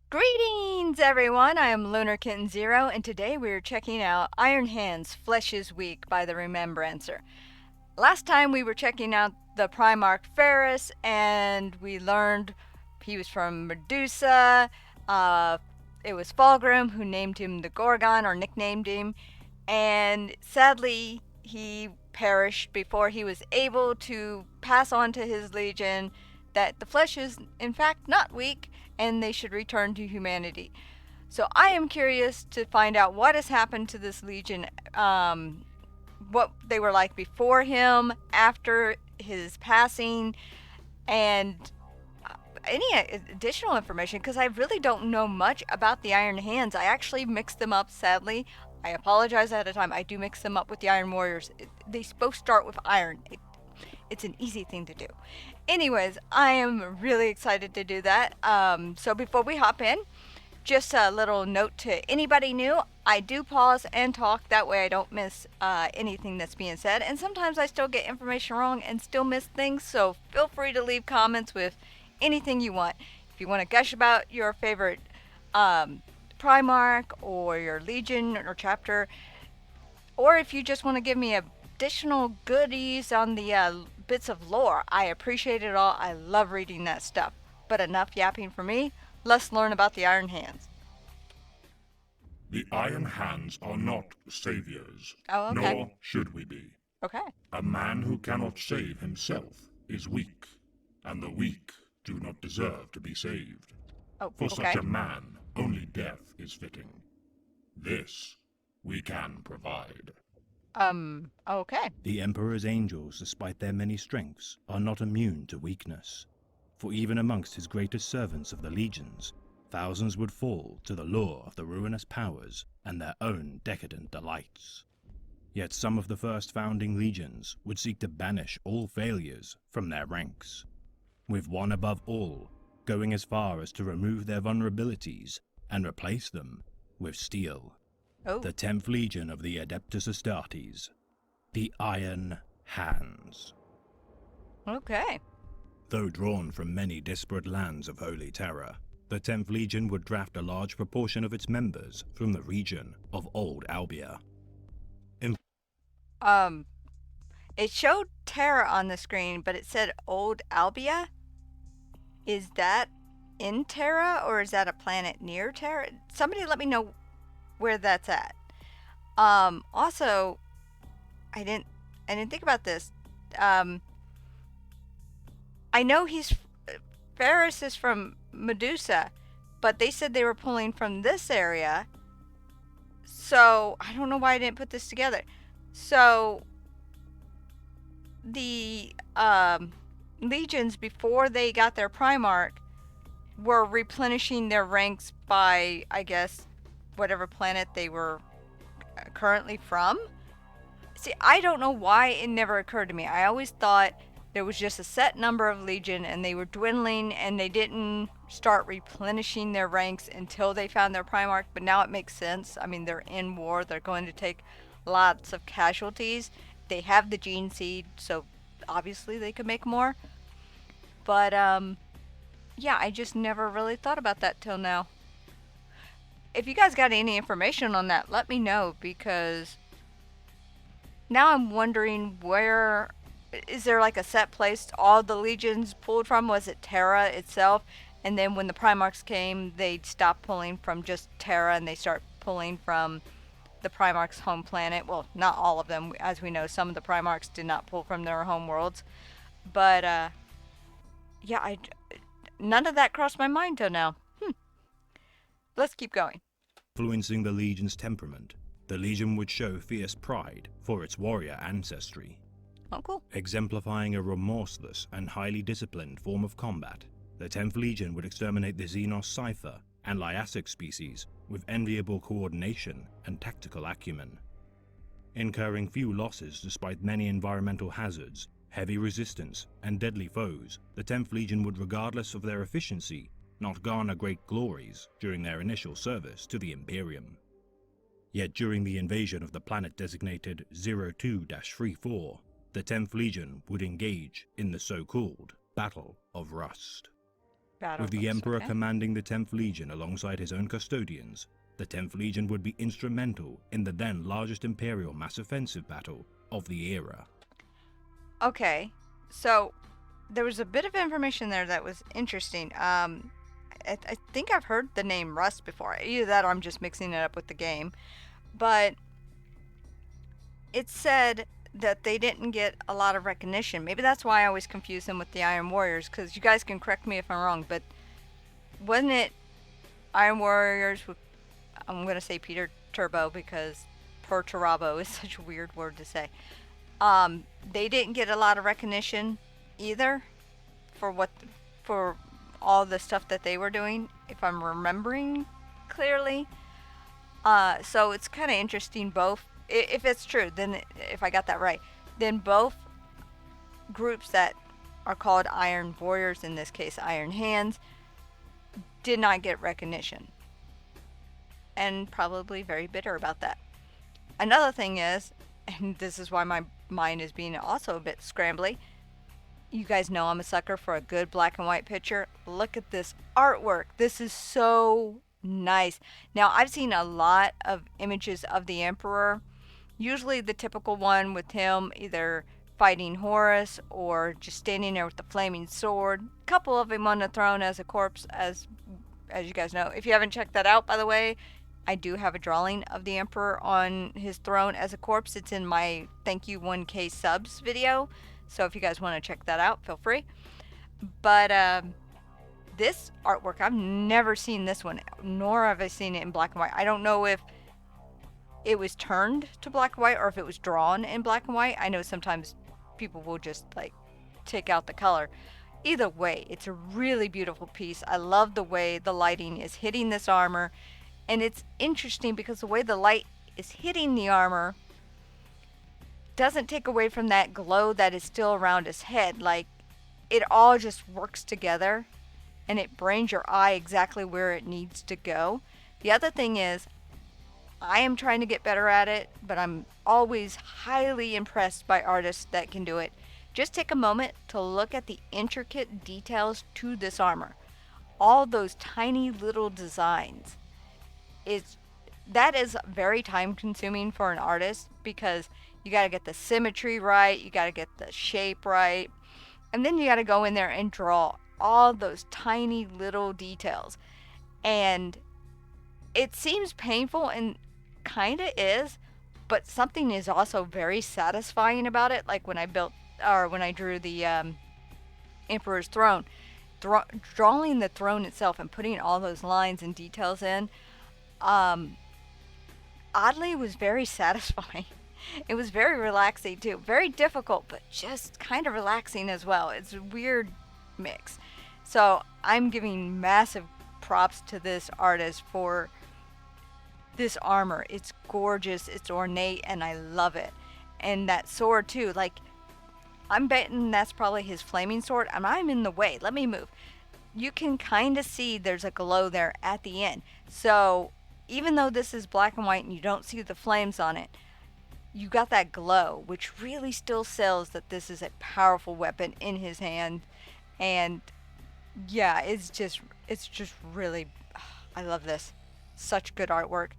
Greetings, everyone! I am Lunar Kitten Zero, and today we are checking out Iron Hands Flesh is Weak by the Remembrancer. Last time we were checking out the Primarch Ferrus, and we learned he was from Medusa. It was Fulgrim who named him the Gorgon, or nicknamed him, and sadly he perished before he was able to pass on to his legion that the flesh is in fact not weak and they should return to humanity. So I am curious to find out what has happened to this legion, what they were like before him, after his passing, and any additional information, because I really don't know much about the Iron Hands. I actually mixed them up, sadly. I apologize ahead of time. I do mix them up with the Iron Warriors. They both start with iron. It's an easy thing to do. Anyways, I am really excited to do that. So before we hop in, just a little note to anybody new. I do pause and talk. That way I don't miss anything that's being said. And sometimes I still get information wrong and still miss things. So feel free to leave comments with anything you want. If you want to gush about your favorite Primarch or your Legion or chapter, or if you just want to give me additional goodies on the bits of lore, I appreciate it all. I love reading that stuff. But enough yapping for me. Let's learn about the Iron Hands. The Iron Hands are not saviors, Oh, okay. nor should we be. Okay. A man who cannot save himself is weak, and the weak do not deserve to be saved. Oh, For okay. such a man, only death is fitting. This we can provide. Okay. The Emperor's angels, despite their many strengths, are not immune to weakness. For even amongst his greatest servants of the legions, thousands would fall to the lure of the ruinous powers and their own decadent delights. Yet some of the first founding legions would seek to banish all failures from their ranks, with one above all going as far as to remove their vulnerabilities and replace them with steel. Oh. The 10th Legion of the Adeptus Astartes, the Iron Hands. Okay. Though drawn from many disparate lands of Holy Terror, the 10th Legion would draft a large proportion of its members from the region of Old Albia. It showed Terra on the screen, but it said Old Albia. Is that in Terra, or is that a planet near Terra? Somebody let me know where that's at. Also, I didn't think about this. I know Ferrus is from Medusa, but they said they were pulling from this area. So I don't know why I didn't put this together. So the legions, before they got their Primarch, were replenishing their ranks by, I guess, whatever planet they were currently from. See, I don't know why it never occurred to me. I always thought there was just a set number of legion and they were dwindling and they didn't start replenishing their ranks until they found their Primarch. But now it makes sense. I mean, they're in war. They're going to take lots of casualties. They have the gene seed, so obviously they could make more. But yeah, I just never really thought about that till now. If you guys got any information on that, let me know, because now I'm wondering, where is there like a set place all the legions pulled from? Was it Terra itself? And then when the Primarchs came, they stopped pulling from just Terra and they start pulling from the Primarch's home planet. Well, not all of them. As we know, some of the Primarchs did not pull from their home worlds. But yeah, none of that crossed my mind till now. Let's keep going. Influencing the Legion's temperament, the Legion would show fierce pride for its warrior ancestry. Oh, cool. Exemplifying a remorseless and highly disciplined form of combat, the 10th Legion would exterminate the Xenos Cypher and Liassic species with enviable coordination and tactical acumen. Incurring few losses despite many environmental hazards, heavy resistance, and deadly foes, the 10th Legion would, regardless of their efficiency, not garner great glories during their initial service to the Imperium. Yet during the invasion of the planet designated 02-34, the 10th Legion would engage in the so-called Battle of Rust. With the books, Emperor okay. commanding the 10th Legion alongside his own custodians, the 10th Legion would be instrumental in the then largest Imperial mass offensive battle of the era. Okay, so there was a bit of information there that was interesting. I think I've heard the name Rust before. Either that or I'm just mixing it up with the game. But it said that they didn't get a lot of recognition. Maybe that's why I always confuse them with the Iron Warriors, because you guys can correct me if I'm wrong, but wasn't it Iron Warriors with, I'm going to say Peter Turbo because Perturabo is such a weird word to say. They didn't get a lot of recognition either for all the stuff that they were doing, if I'm remembering clearly. So it's kind of interesting both, if it's true, then if I got that right, then both groups that are called Iron Warriors, in this case Iron Hands, did not get recognition. And probably very bitter about that. Another thing is, and this is why my mind is being also a bit scrambly, you guys know I'm a sucker for a good black and white picture. Look at this artwork. This is so nice. Now, I've seen a lot of images of the Emperor. Usually the typical one with him either fighting Horus or just standing there with the flaming sword. A couple of him on the throne as a corpse, as you guys know. If you haven't checked that out, by the way, I do have a drawing of the Emperor on his throne as a corpse. It's in my thank you 1K subs video. So if you guys want to check that out, feel free. But this artwork, I've never seen this one, nor have I seen it in black and white. I don't know if it was turned to black and white or if it was drawn in black and white. I know sometimes people will just like take out the color. Either way, it's a really beautiful piece. I love the way the lighting is hitting this armor. And it's interesting because the way the light is hitting the armor doesn't take away from that glow that is still around his head. Like, it all just works together and it brings your eye exactly where it needs to go. The other thing is, I am trying to get better at it, but I'm always highly impressed by artists that can do it. Just take a moment to look at the intricate details to this armor. All those tiny little designs. That is very time consuming for an artist because you got to get the symmetry right, you got to get the shape right, and then you got to go in there and draw all those tiny little details. And it seems painful, and kind of is, but something is also very satisfying about it. Like when I drew the Emperor's throne, drawing the throne itself and putting all those lines and details in, oddly was very satisfying. It was very relaxing too. Very difficult, but just kind of relaxing as well. It's a weird mix. So I'm giving massive props to this artist for this armor. It's gorgeous, it's ornate, and I love it. And that sword too, like, I'm betting that's probably his flaming sword, and I'm in the way. Let me move. You can kind of see there's a glow there at the end. So even though this is black and white and you don't see the flames on it, you got that glow, which really still sells that this is a powerful weapon in his hand. And yeah, it's just really, I love this. Such good artwork.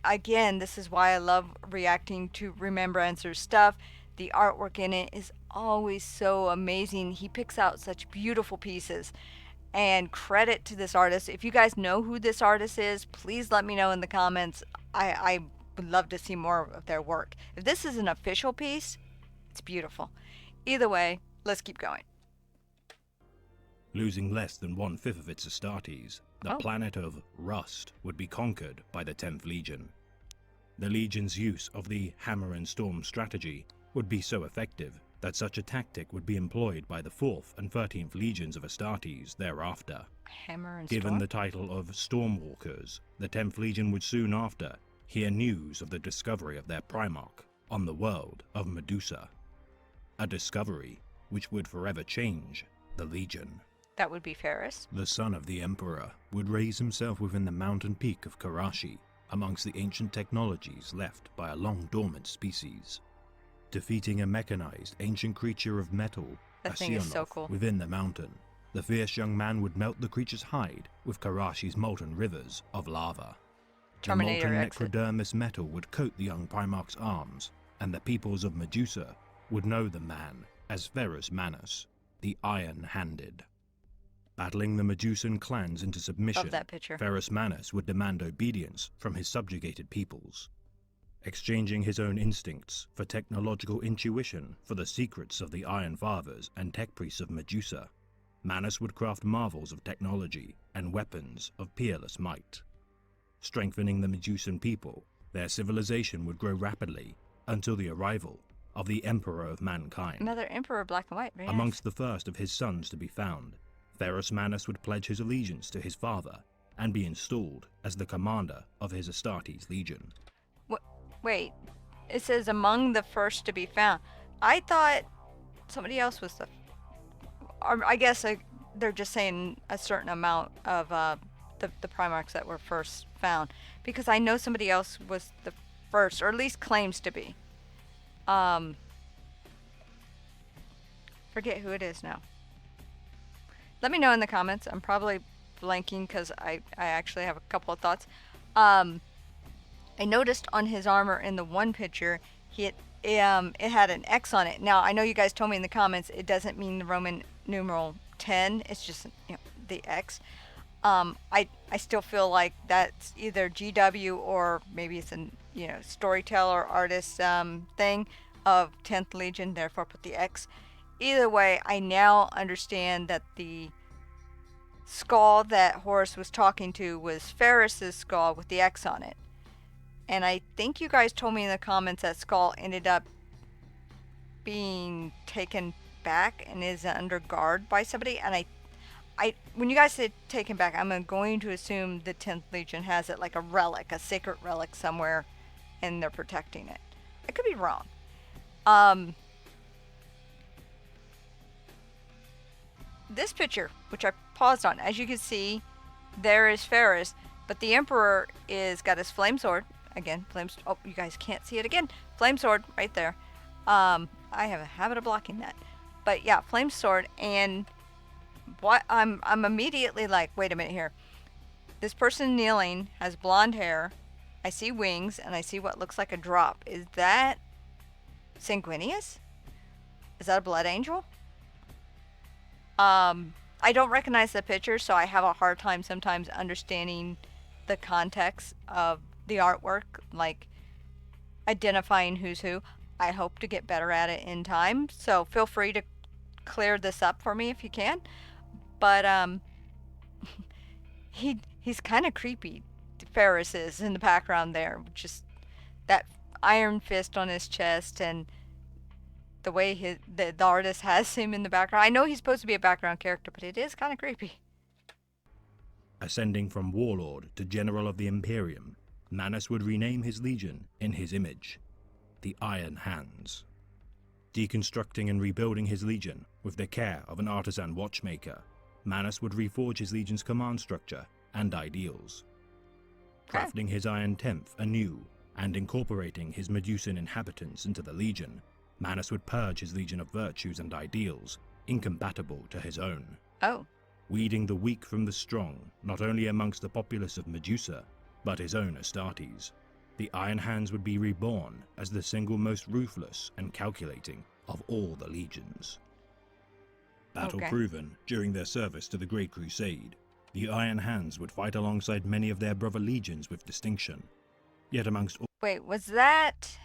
Again, this is why I love reacting to Remembrancer's stuff. The artwork in it is always so amazing. He picks out such beautiful pieces. And credit to this artist. If you guys know who this artist is, please let me know in the comments. I would love to see more of their work. If this is an official piece, it's beautiful. Either way, let's keep going. Losing less than 1/5 of its Astartes, the planet of Rust would be conquered by the 10th Legion. The Legion's use of the Hammer and Storm strategy would be so effective that such a tactic would be employed by the 4th and 13th Legions of Astartes thereafter. Hammer and Given Storm? the title of Stormwalkers, the 10th Legion would soon after hear news of the discovery of their Primarch on the world of Medusa. A discovery which would forever change the Legion. That would be Ferrus. The son of the Emperor would raise himself within the mountain peak of Karashi, amongst the ancient technologies left by a long-dormant species, defeating a mechanized ancient creature of metal, That thing is so cool. within the mountain. The fierce young man would melt the creature's hide with Karashi's molten rivers of lava. Terminator the molten exit. necrodermis metal would coat the young Primarch's arms, and the peoples of Medusa would know the man as Ferrus Manus, the Iron-Handed. Battling the Medusan clans into submission, Love that picture. Ferrus Manus would demand obedience from his subjugated peoples. Exchanging his own instincts for technological intuition for the secrets of the Iron Fathers and tech priests of Medusa, Manus would craft marvels of technology and weapons of peerless might. Strengthening the Medusan people, their civilization would grow rapidly until the arrival of the Emperor of Mankind. Another Emperor, black and white. Very nice. Amongst the first of his sons to be found, Ferrus Manus would pledge his allegiance to his father and be installed as the commander of his Astartes Legion. Wait, it says among the first to be found. I thought somebody else was the... Or I guess they're just saying a certain amount of the Primarchs that were first found. Because I know somebody else was the first, or at least claims to be. Forget who it is now. Let me know in the comments. I'm probably blanking because I actually have a couple of thoughts. I noticed on his armor in the one picture, it had an X on it. Now, I know you guys told me in the comments it doesn't mean the Roman numeral 10. It's just, you know, the X. I still feel like that's either GW or maybe it's a, you know, storyteller artist thing of 10th Legion, therefore put the X. Either way, I now understand that the skull that Horus was talking to was Ferrus's skull with the X on it. And I think you guys told me in the comments that skull ended up being taken back and is under guard by somebody. And I when you guys say taken back, I'm going to assume the 10th Legion has it like a relic, a sacred relic somewhere, and they're protecting it. I could be wrong. This picture, which I paused on, as you can see, there is Ferrus, but the Emperor is got his flame sword. Again, flames. Oh, you guys can't see it again. Flame sword right there. I have a habit of blocking that. But yeah, flame sword. And what I'm immediately like, wait a minute here. This person kneeling has blonde hair. I see wings and I see what looks like a drop. Is that Sanguinius? Is that a blood angel? I don't recognize the picture, so I have a hard time sometimes understanding the context of the artwork, like identifying who's who. I hope to get better at it in time, so feel free to clear this up for me if you can. But he's kind of creepy. Ferrus is in the background there, just that iron fist on his chest and the way the artist has him in the background. I know he's supposed to be a background character, but it is kind of creepy. Ascending from warlord to general of the Imperium, Manus would rename his legion in his image, the Iron Hands. Deconstructing and rebuilding his legion with the care of an artisan watchmaker, Manus would reforge his legion's command structure and ideals. Crafting his Iron Tenth anew and incorporating his Medusan inhabitants into the legion, Manus would purge his legion of virtues and ideals incompatible to his own. Oh. Weeding the weak from the strong, not only amongst the populace of Medusa, but his own Astartes. The Iron Hands would be reborn as the single most ruthless and calculating of all the legions. Battle-proven during their service to the Great Crusade, the Iron Hands would fight alongside many of their brother legions with distinction. Yet amongst all... Wait, was that...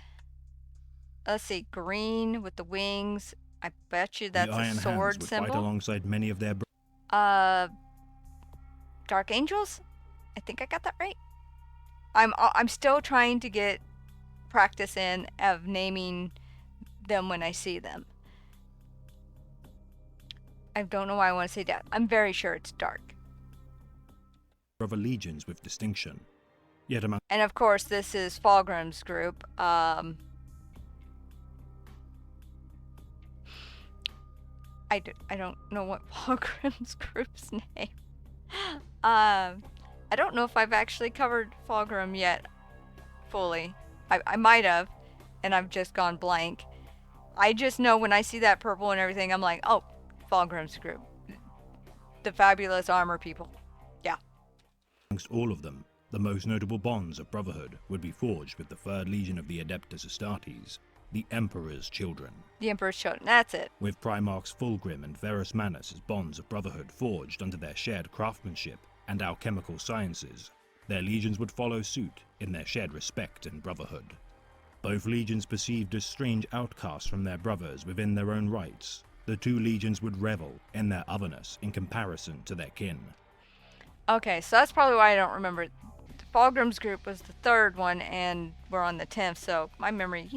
Let's see, green with the wings. I bet you that's a sword symbol. Fight alongside many of their Dark Angels? I think I got that right. I'm still trying to get practice in of naming them when I see them. I don't know why I want to say that. I'm very sure it's dark. Brother legions with distinction. Yet among... And of course, this is Fulgrim's group. I don't know what Fulgrim's group's name. I don't know if I've actually covered Fulgrim yet fully. I might have, and I've just gone blank. I just know when I see that purple and everything, I'm like, oh, Fulgrim's group. the fabulous armor people. Yeah. Amongst all of them, the most notable bonds of brotherhood would be forged with the 3rd Legion of the Adeptus Astartes, the Emperor's Children. The Emperor's Children, that's it. With Primarchs Fulgrim and Ferrus Manus as bonds of brotherhood forged under their shared craftsmanship and alchemical sciences, their legions would follow suit in their shared respect and brotherhood. Both legions perceived as strange outcasts from their brothers within their own rights, the 2 legions would revel in their otherness in comparison to their kin. Okay, so that's probably why I don't remember. Fulgrim's group was the 3rd one, and we're on the 10th, so my memory,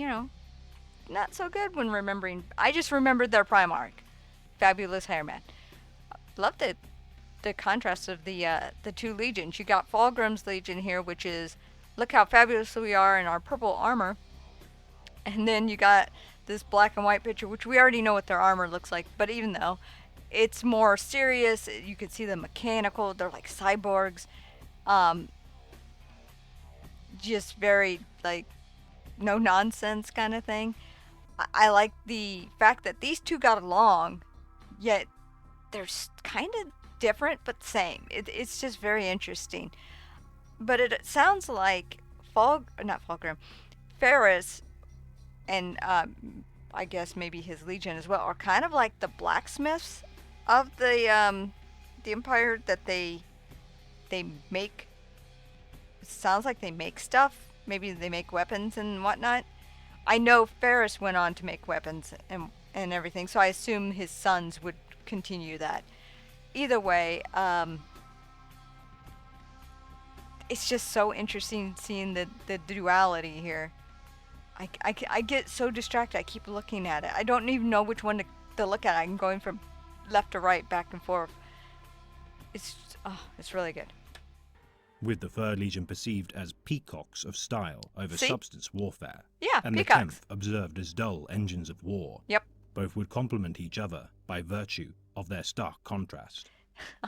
not so good when remembering. I just remembered their Primarch, Fabulous Hairman. Love the contrast of the 2 legions. You got Fulgrim's legion here, which is, look how fabulous we are in our purple armor. And then you got this black and white picture, which we already know what their armor looks like, but even though it's more serious, you can see them mechanical, they're like cyborgs. Just very, like, no nonsense kind of thing. I like the fact that these 2 got along, yet they're kind of different but same. It's just very interesting. But it sounds like Ferrus, and I guess maybe his legion as well, are kind of like the blacksmiths of the Empire, that they make. It sounds like they make stuff. Maybe they make weapons and whatnot. I know Ferrus went on to make weapons and everything, so I assume his sons would continue that. Either way, it's just so interesting seeing the duality here. I get so distracted, I keep looking at it. I don't even know which one to look at. I'm going from left to right, back and forth. It's really good. With the 3rd Legion perceived as peacocks of style over substance warfare. Yeah, and peacocks. The 10th observed as dull engines of war. Yep. Both would complement each other by virtue of their stark contrast.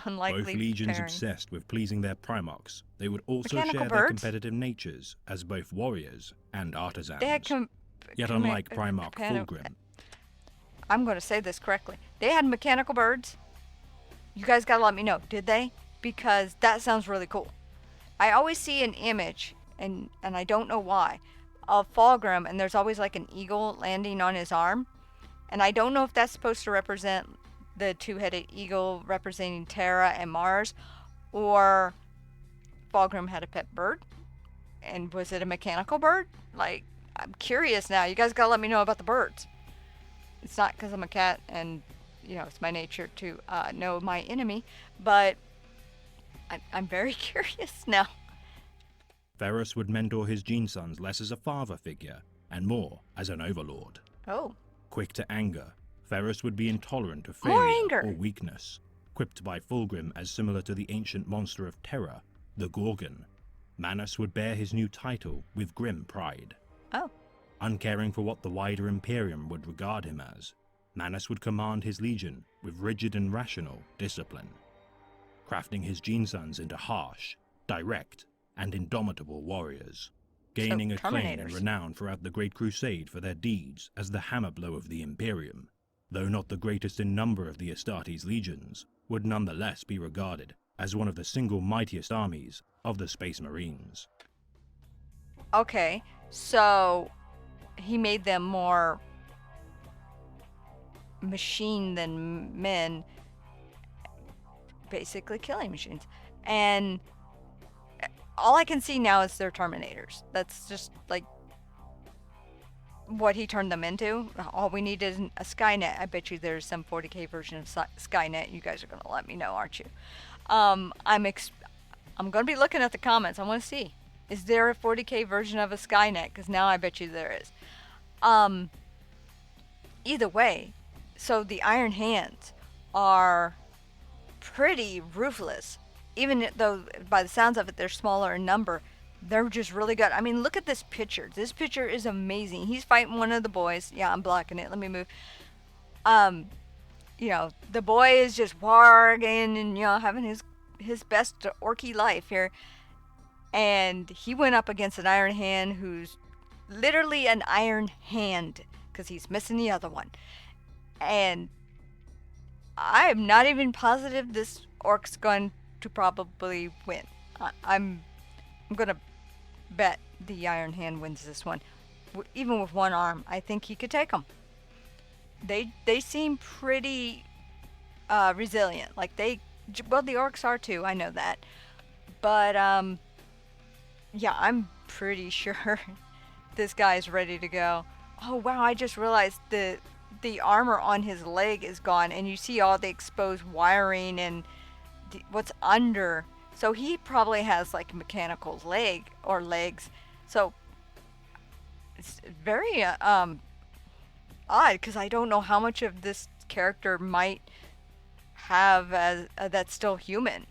Unlikely Both legions pairing. obsessed with pleasing their Primarchs, they would also Mechanical share their birds? competitive natures as both warriors and artisans. They had Yet unlike Primarch Fulgrim, I'm going to say this correctly. They had mechanical birds. You guys got to let me know. Did they? Because that sounds really cool. I always see an image, and I don't know why, of Fulgrim, and there's always like an eagle landing on his arm. And I don't know if that's supposed to represent the 2-headed eagle representing Terra and Mars, or Fulgrim had a pet bird. And was it a mechanical bird? Like, I'm curious now. You guys got to let me know about the birds. It's not because I'm a cat and, it's my nature to know my enemy, but I'm very curious now. Ferrus would mentor his gene sons less as a father figure and more as an overlord. Oh. Quick to anger, Ferrus would be intolerant of More failure anger. or weakness, quipped by Fulgrim as similar to the ancient monster of terror, the Gorgon. Manus would bear his new title with grim pride. Oh. Uncaring for what the wider Imperium would regard him as, Manus would command his legion with rigid and rational discipline, crafting his gene sons into harsh, direct, and indomitable warriors, gaining acclaim and renown throughout the Great Crusade for their deeds as the hammer blow of the Imperium. Though not the greatest in number of the Astartes legions, would nonetheless be regarded as one of the single mightiest armies of the Space Marines. Okay, so he made them more machine than men, basically killing machines. And all I can see now is they're Terminators. That's just like what he turned them into. All we need is a Skynet. I bet you there's some 40K version of Skynet. You guys are going to let me know, aren't you? I'm going to be looking at the comments. I want to see. Is there a 40K version of a Skynet? Because now I bet you there is. Either way, so the Iron Hands are pretty ruthless. Even though, by the sounds of it, they're smaller in number, they're just really good. I mean, look at this picture. This picture is amazing. He's fighting one of the boys. Yeah, I'm blocking it. Let me move. The boy is just warging and, having his best orky life here. And he went up against an Iron Hand who's literally an Iron Hand because he's missing the other one. And I'm not even positive this Orc's going to probably win. I'm gonna bet the Iron Hand wins this one. Even with one arm, I think he could take them. They seem pretty resilient. Like the orcs are too. I know that, but yeah, I'm pretty sure this guy's ready to go. Oh wow! I just realized the armor on his leg is gone, and you see all the exposed wiring and what's under. So he probably has like a mechanical leg or legs. So it's very odd because I don't know how much of this character might have as that's still human.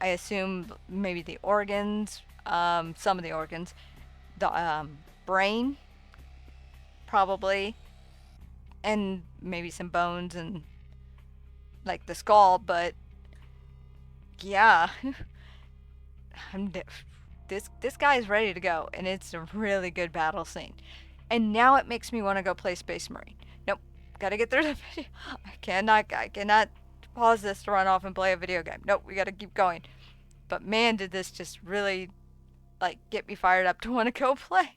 I assume maybe the organs, some of the organs, the brain, probably, and maybe some bones and like the skull. But yeah, this guy is ready to go, and it's a really good battle scene. And now it makes me want to go play Space Marine. Nope, gotta get through the video. I cannot pause this to run off and play a video game. Nope, we gotta keep going. But man, did this just really like get me fired up to want to go play.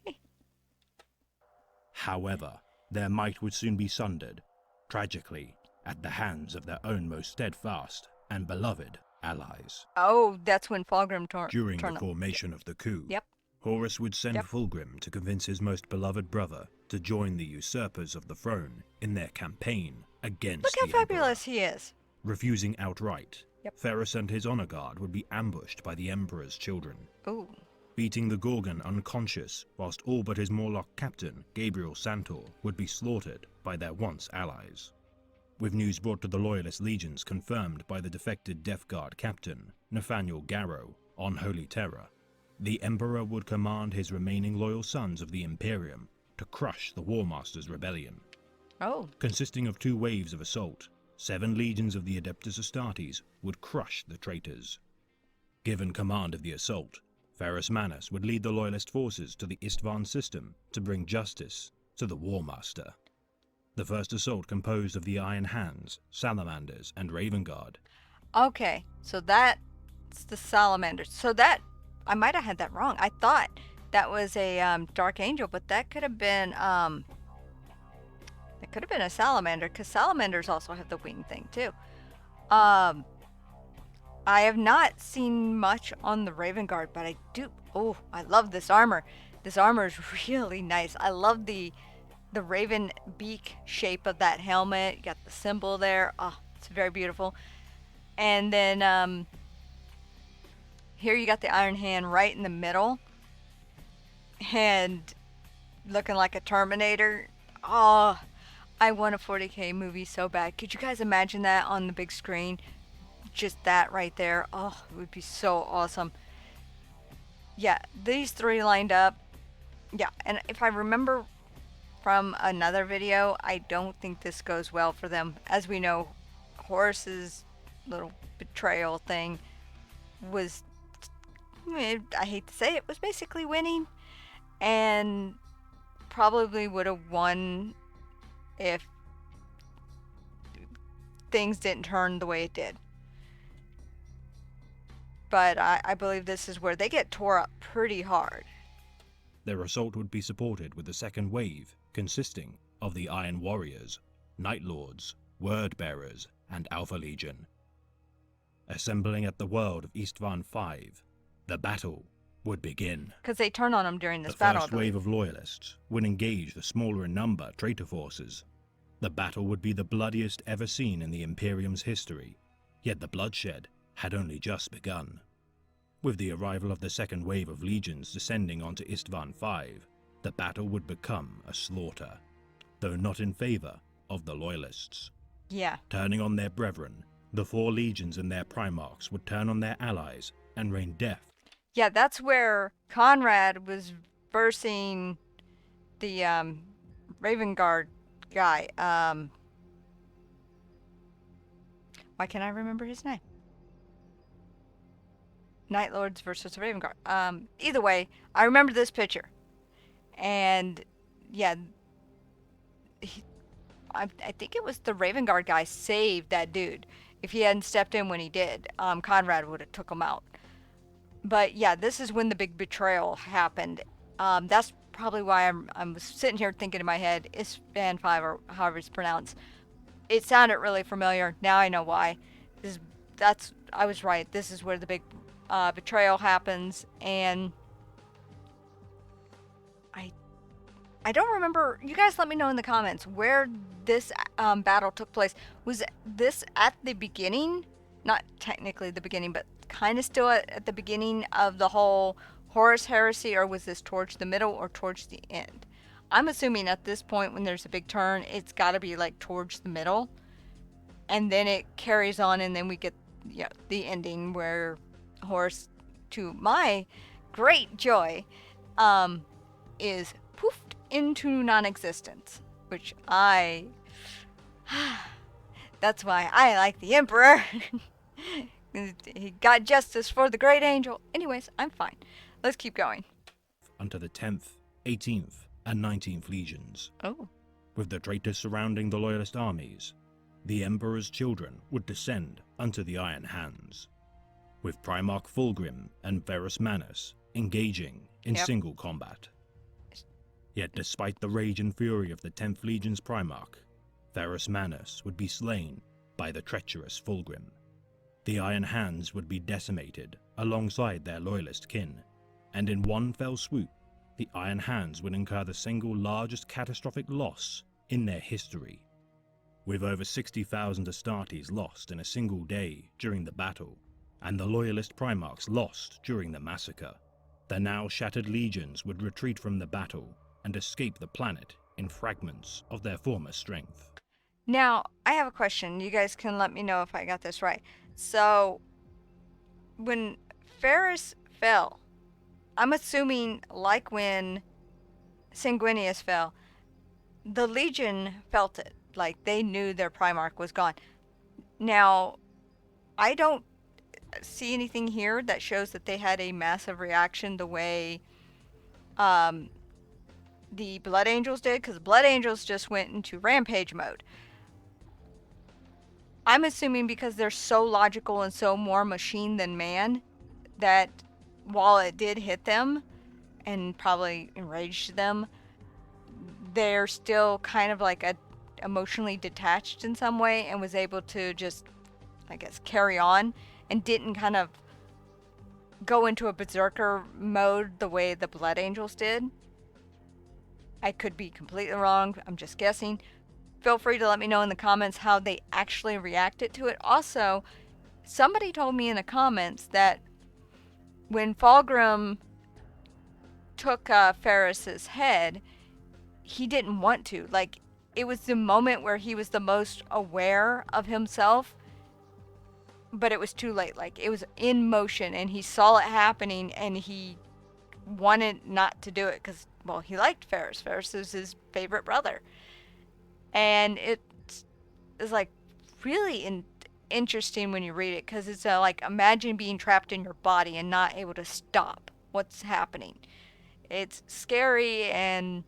However, their might would soon be sundered, tragically, at the hands of their own most steadfast and beloved allies. Oh, that's when Fulgrim During the formation of the coup, Yep. Horus would send Fulgrim to convince his most beloved brother to join the usurpers of the throne in their campaign against Look how the fabulous Emperor. he is. Refusing outright, Yep. Ferrus and his honor guard would be ambushed by the Emperor's children, Ooh. beating the Gorgon unconscious, whilst all but his Morlock captain, Gabriel Santor, would be slaughtered by their once allies. With news brought to the Loyalist legions confirmed by the defected Death Guard captain, Nathaniel Garrow, on Holy Terror, the Emperor would command his remaining loyal sons of the Imperium to crush the War Master's rebellion. Oh. Consisting of 2 waves of assault, 7 legions of the Adeptus Astartes would crush the traitors. Given command of the assault, Ferrus Manus would lead the Loyalist forces to the Istvan system to bring justice to the War Master. The first assault composed of the Iron Hands, Salamanders, and Raven Guard. Okay, so that's the Salamanders. So that I might have had that wrong. I thought that was a Dark Angel, but that could have been a Salamander, because Salamanders also have the wing thing too. I have not seen much on the Raven Guard, but I do. Oh, I love this armor. This armor is really nice. I love the raven beak shape of that helmet. You got the symbol there. Oh, it's very beautiful. And then here you got the Iron Hand right in the middle, and looking like a Terminator. Oh, I want a 40K movie so bad. Could you guys imagine that on the big screen? Just that right there. Oh, it would be so awesome. Yeah, these 3 lined up. Yeah, and if I remember from another video, I don't think this goes well for them. As we know, Horus's little betrayal thing was, I hate to say it, was basically winning, and probably would have won if things didn't turn the way it did. But I believe this is where they get tore up pretty hard. Their assault would be supported with a second wave, consisting of the Iron Warriors, Night Lords, Word Bearers, and Alpha Legion. Assembling at the world of Istvan V, the battle would begin. Because they turn on them during this the battle. The first wave of Loyalists would engage the smaller in number traitor forces. The battle would be the bloodiest ever seen in the Imperium's history, yet the bloodshed had only just begun. With the arrival of the second wave of legions descending onto Istvan V, the battle would become a slaughter, though not in favor of the Loyalists. Yeah. Turning on their brethren, the 4 legions and their Primarchs would turn on their allies and rain death. Yeah, that's where Conrad was versing the Raven Guard guy. Why can't I remember his name? Night Lords versus the Raven Guard. Either way, I remember this picture. And yeah, I think it was the Raven Guard guy saved that dude. If he hadn't stepped in when he did, Conrad would have took him out. But yeah, this is when the big betrayal happened. That's probably why I'm sitting here thinking in my head, Ispan 5, or however it's pronounced. It sounded really familiar. Now I know why. I was right. This is where the big betrayal happens, and I don't remember. You guys let me know in the comments where this battle took place. Was this at the beginning? Not technically the beginning, but kind of still at the beginning of the whole Horus heresy, or was this towards the middle or towards the end? I'm assuming at this point, when there's a big turn, it's got to be like towards the middle, and then it carries on, and then we get the ending where Horus, to my great joy, is poofed into non-existence, which that's why I like the Emperor. He got justice for the great angel. Anyways, I'm fine. Let's keep going. Unto the 10th, 18th, and 19th legions. Oh. With the traitors surrounding the loyalist armies, the Emperor's children would descend unto the Iron Hands, with Primarch Fulgrim and Ferrus Manus engaging in single combat. Yet despite the rage and fury of the 10th Legion's Primarch, Ferrus Manus would be slain by the treacherous Fulgrim. The Iron Hands would be decimated alongside their loyalist kin, and in one fell swoop, the Iron Hands would incur the single largest catastrophic loss in their history. With over 60,000 Astartes lost in a single day during the battle, and the loyalist Primarchs lost during the massacre, the now shattered legions would retreat from the battle and escape the planet in fragments of their former strength. Now, I have a question. You guys can let me know if I got this right. So, when Ferrus fell, I'm assuming, like when Sanguinius fell, the Legion felt it. Like, they knew their Primarch was gone. Now, I don't see anything here that shows that they had a massive reaction the way the Blood Angels did, because Blood Angels just went into rampage mode. I'm assuming because they're so logical and so more machine than man, that while it did hit them and probably enraged them, they're still kind of like emotionally detached in some way, and was able to just, I guess, carry on, and didn't kind of go into a berserker mode the way the Blood Angels did. I could be completely wrong. I'm just guessing. Feel free to let me know in the comments how they actually reacted to it. Also, somebody told me in the comments that when Fulgrim took Ferrus's head, he didn't want to. Like, it was the moment where he was the most aware of himself, but it was too late. Like, it was in motion, and he saw it happening, and he wanted not to do it because, well, he liked Ferrus. Ferrus is his favorite brother. And it's like really interesting when you read it, because it's like, imagine being trapped in your body and not able to stop what's happening. It's scary and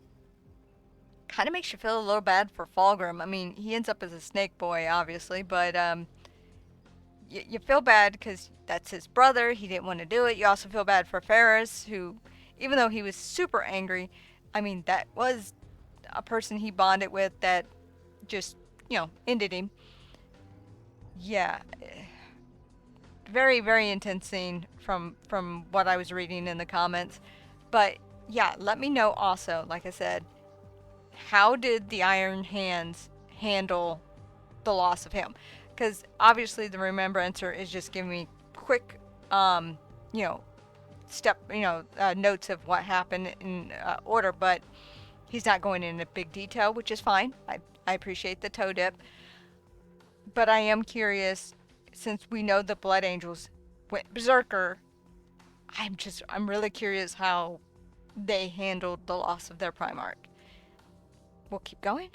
kind of makes you feel a little bad for Fulgrim. I mean, he ends up as a snake boy, obviously, but you feel bad because that's his brother. He didn't want to do it. You also feel bad for Ferrus, who, even though he was super angry, I mean, that was a person he bonded with that just, ended him. Yeah. Very, very intense scene from what I was reading in the comments. But yeah, let me know also, like I said, how did the Iron Hands handle the loss of him? Because obviously the Remembrancer is just giving me quick, notes of what happened in order, but he's not going into big detail, which is fine. I appreciate the toe dip. But I am curious, since we know the Blood Angels went berserker, I'm really curious how they handled the loss of their Primarch. We'll keep going.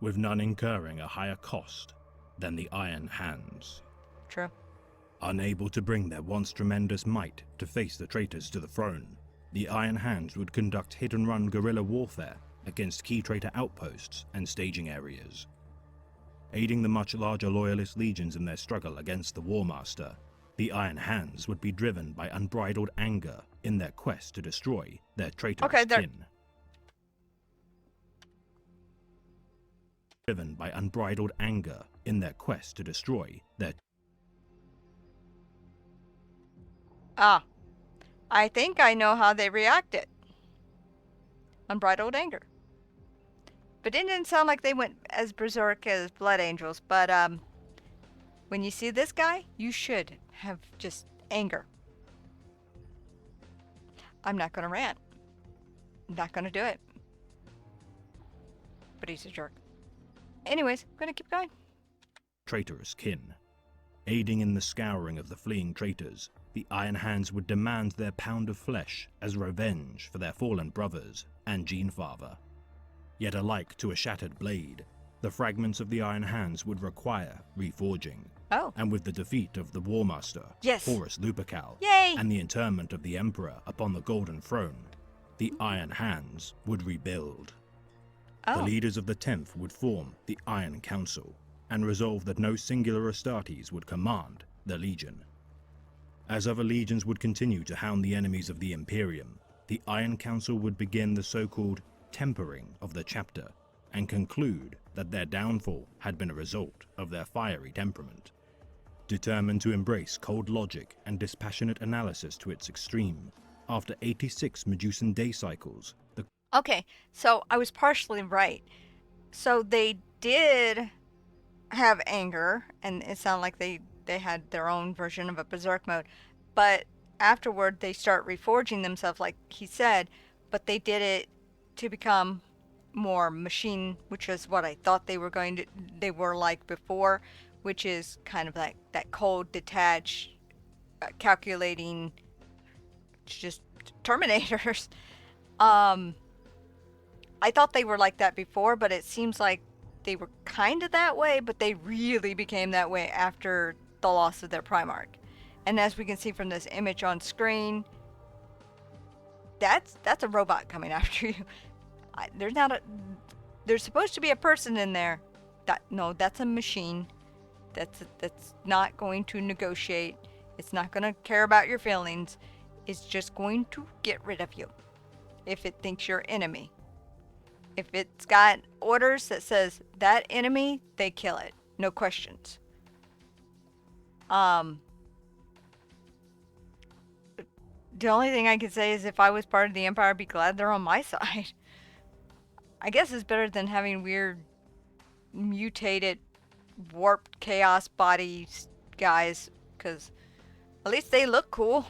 With none incurring a higher cost than the Iron Hands. True. Unable to bring their once tremendous might to face the traitors to the throne, the Iron Hands would conduct hit-and-run guerrilla warfare against key traitor outposts and staging areas. aiding the much larger Loyalist legions in their struggle against the War Master. The Iron Hands would be driven by unbridled anger in their quest to destroy their traitorous kin. Driven by unbridled anger in their quest to destroy their... Ah, I think I know how they reacted. Unbridled anger. But it didn't sound like they went as berserk as Blood Angels, but when you see this guy, you should have just anger. I'm not gonna rant. I'm not gonna do it. But he's a jerk. Anyways, I'm gonna keep going. Traitorous kin. Aiding in the scouring of the fleeing traitors, the Iron Hands would demand their pound of flesh as revenge for their fallen brothers and Genefather. Yet alike to a shattered blade, the fragments of the Iron Hands would require reforging. Oh. And with the defeat of the War Master, yes. Horus Lupercal, Yay! And the interment of the Emperor upon the Golden Throne, the Iron Hands would rebuild. Oh. The leaders of the 10th would form the Iron Council, and resolve that no singular Astartes would command the Legion. As other legions would continue to hound the enemies of the Imperium, the Iron Council would begin the so-called tempering of the chapter, and conclude that their downfall had been a result of their fiery temperament. Determined to embrace cold logic and dispassionate analysis to its extreme, after 86 Medusan day cycles, the... Okay, so I was partially right. So they did have anger, and it sounded like they had their own version of a berserk mode, but afterward they start reforging themselves, like he said, but they did it to become more machine, which is what I thought they were like before, which is kind of like that cold, detached, calculating, just Terminators. I thought they were like that before, but it seems like they were kind of that way, but they really became that way after the loss of their Primarch. And as we can see from this image on screen, that's a robot coming after you. There's supposed to be a person in there. That's a machine. That's not going to negotiate. It's not going to care about your feelings. It's just going to get rid of you if it thinks you're enemy. If it's got orders that says that enemy, they kill it. No questions. The only thing I can say is if I was part of the Empire, I'd be glad they're on my side. I guess it's better than having weird, mutated, warped chaos body guys, because at least they look cool.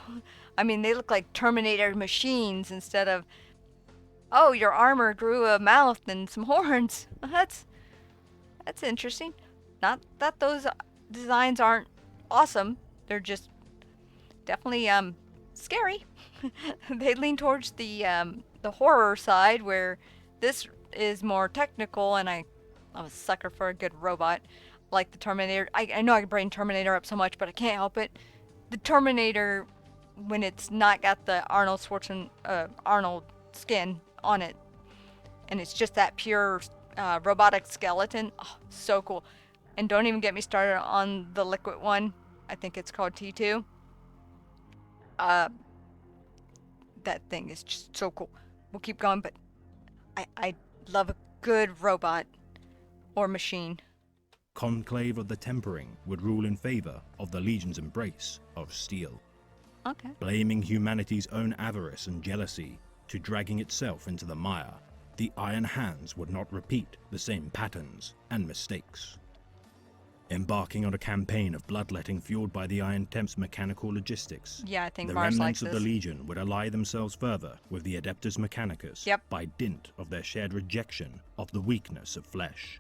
I mean, they look like Terminator machines instead of, oh, your armor grew a mouth and some horns. That's interesting. Not that those designs aren't awesome. They're just definitely scary. They lean towards the horror side, where this is more technical, and I'm a sucker for a good robot like the Terminator. I know I can bring Terminator up so much, but I can't help it. The Terminator, when it's not got the Arnold skin on it, and it's just that pure robotic skeleton, oh, so cool. And don't even get me started on the liquid one. I think it's called T2. That thing is just so cool. We'll keep going, but I love a good robot or machine. Conclave of the Tempering would rule in favor of the Legion's embrace of steel. Okay. Blaming humanity's own avarice and jealousy to dragging itself into the mire, the Iron Hands would not repeat the same patterns and mistakes. Embarking on a campaign of bloodletting fueled by the Iron Temp's mechanical logistics, Yeah, I think the Mars remnants likes of the this. Legion would ally themselves further with the Adeptus Mechanicus by dint of their shared rejection of the weakness of flesh.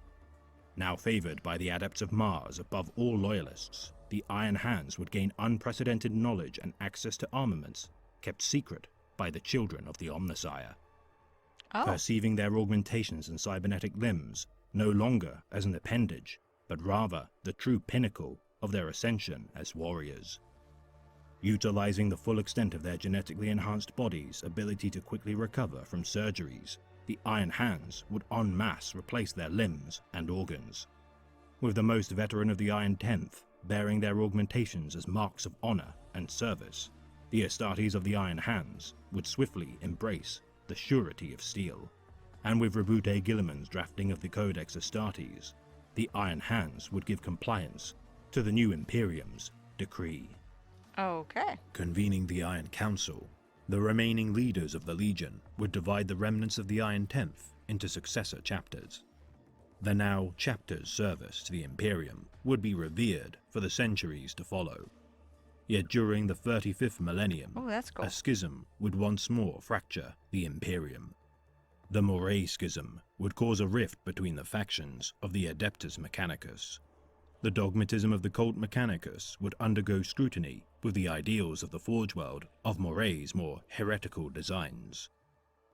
Now favored by the Adepts of Mars above all loyalists, the Iron Hands would gain unprecedented knowledge and access to armaments kept secret by the children of the Omnissiah. Perceiving their augmentations and cybernetic limbs no longer as an appendage, but rather the true pinnacle of their ascension as warriors. Utilizing the full extent of their genetically enhanced bodies' ability to quickly recover from surgeries, the Iron Hands would en masse replace their limbs and organs. with the most veteran of the Iron Tenth bearing their augmentations as marks of honor and service. The Astartes of the Iron Hands would swiftly embrace the surety of steel, and with Rabute Gilliman's drafting of the Codex Astartes, the Iron Hands would give compliance to the new Imperium's decree. Okay. Convening the Iron Council, the remaining leaders of the Legion would divide the remnants of the Iron Tenth into successor chapters. The now chapter's service to the Imperium would be revered for the centuries to follow. Yet during the 35th millennium, that's cool. a schism would once more fracture the Imperium. The Moray Schism would cause a rift between the factions of the Adeptus Mechanicus. The dogmatism of the cult Mechanicus would undergo scrutiny with the ideals of the Forge World of Moray's more heretical designs.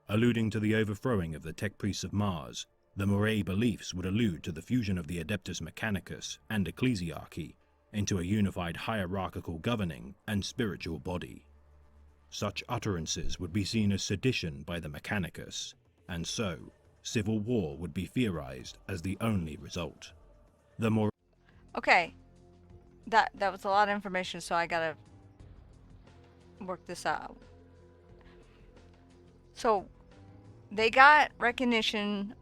Alluding to the overthrowing of the Tech Priests of Mars, the Moray beliefs would allude to the fusion of the Adeptus Mechanicus and Ecclesiarchy into a unified hierarchical governing and spiritual body. Such utterances would be seen as sedition by the Mechanicus, and so, civil war would be theorized as the only result. The Okay. That was a lot of information, so I gotta work this out. So, they got recognition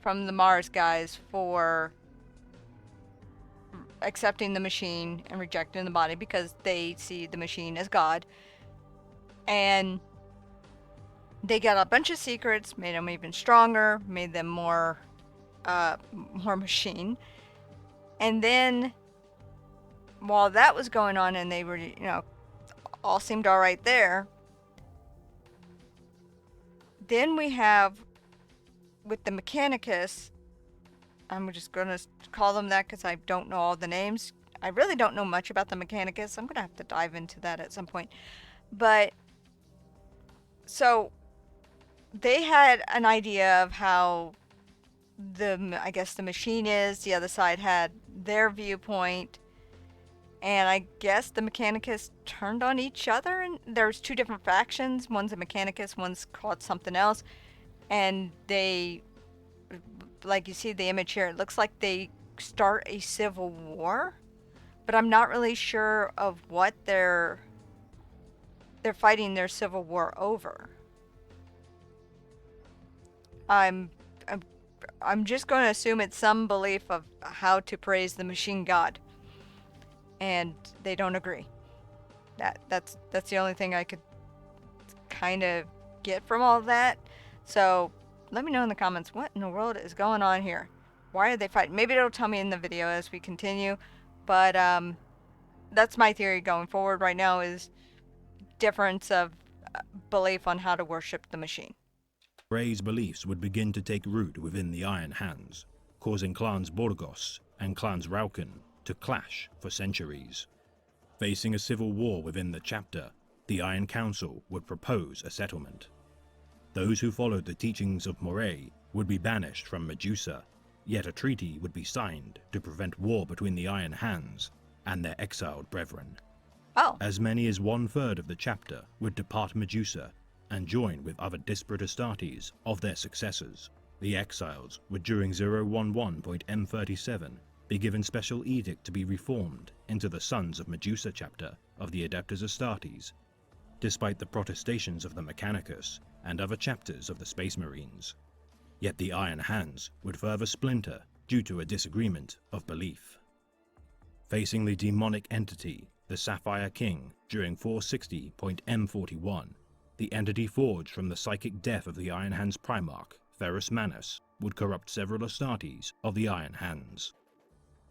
from the Mars guys for accepting the machine and rejecting the body because they see the machine as God. And they got a bunch of secrets, made them even stronger, made them more machine. And then, while that was going on and they were, all seemed all right there, then we have, with the Mechanicus, I'm just going to call them that because I don't know all the names. I really don't know much about the Mechanicus. I'm going to have to dive into that at some point. But, so, they had an idea of how I guess the machine is. The other side had their viewpoint. And I guess the Mechanicus turned on each other. And there's two different factions. One's a Mechanicus, one's called something else. And they, like you see the image here, it looks like they start a civil war. But I'm not really sure of what they're fighting their civil war over. I'm just going to assume it's some belief of how to praise the machine god. And they don't agree. That's the only thing I could kind of get from all of that. So let me know in the comments what in the world is going on here. Why are they fighting? Maybe it'll tell me in the video as we continue. But that's my theory going forward right now, is difference of belief on how to worship the machine. Ray's beliefs would begin to take root within the Iron Hands, causing clans Borgos and clans Rauken to clash for centuries. Facing a civil war within the chapter, the Iron Council would propose a settlement. Those who followed the teachings of Moray would be banished from Medusa, yet a treaty would be signed to prevent war between the Iron Hands and their exiled brethren. As many as 1/3 of the chapter would depart Medusa and join with other disparate Astartes of their successors. The exiles would during 011.M37 be given special edict to be reformed into the Sons of Medusa chapter of the Adeptus Astartes, despite the protestations of the Mechanicus and other chapters of the Space Marines. Yet the Iron Hands would further splinter due to a disagreement of belief. Facing the demonic entity, the Sapphire King, during 460.M41, the entity forged from the psychic death of the Iron Hands Primarch, Ferrus Manus, would corrupt several Astartes of the Iron Hands.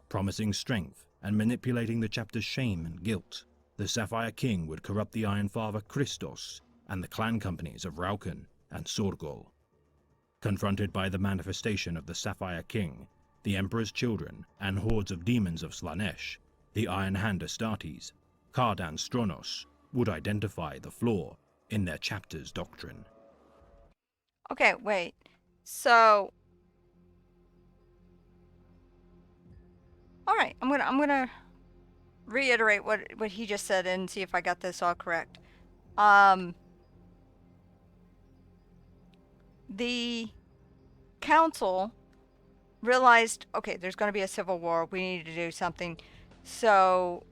Promising strength and manipulating the chapter's shame and guilt, the Sapphire King would corrupt the Iron Father Christos and the clan companies of Rauken and Sorgol. Confronted by the manifestation of the Sapphire King, the Emperor's children, and hordes of demons of Slanesh, the Iron Hand Astartes, Kardan Stronos, would identify the flaw in their chapter's doctrine. Okay, wait. So, all right, I'm gonna reiterate what he just said and see if I got this all correct. The council realized, okay, there's going to be a civil war. We need to do something. So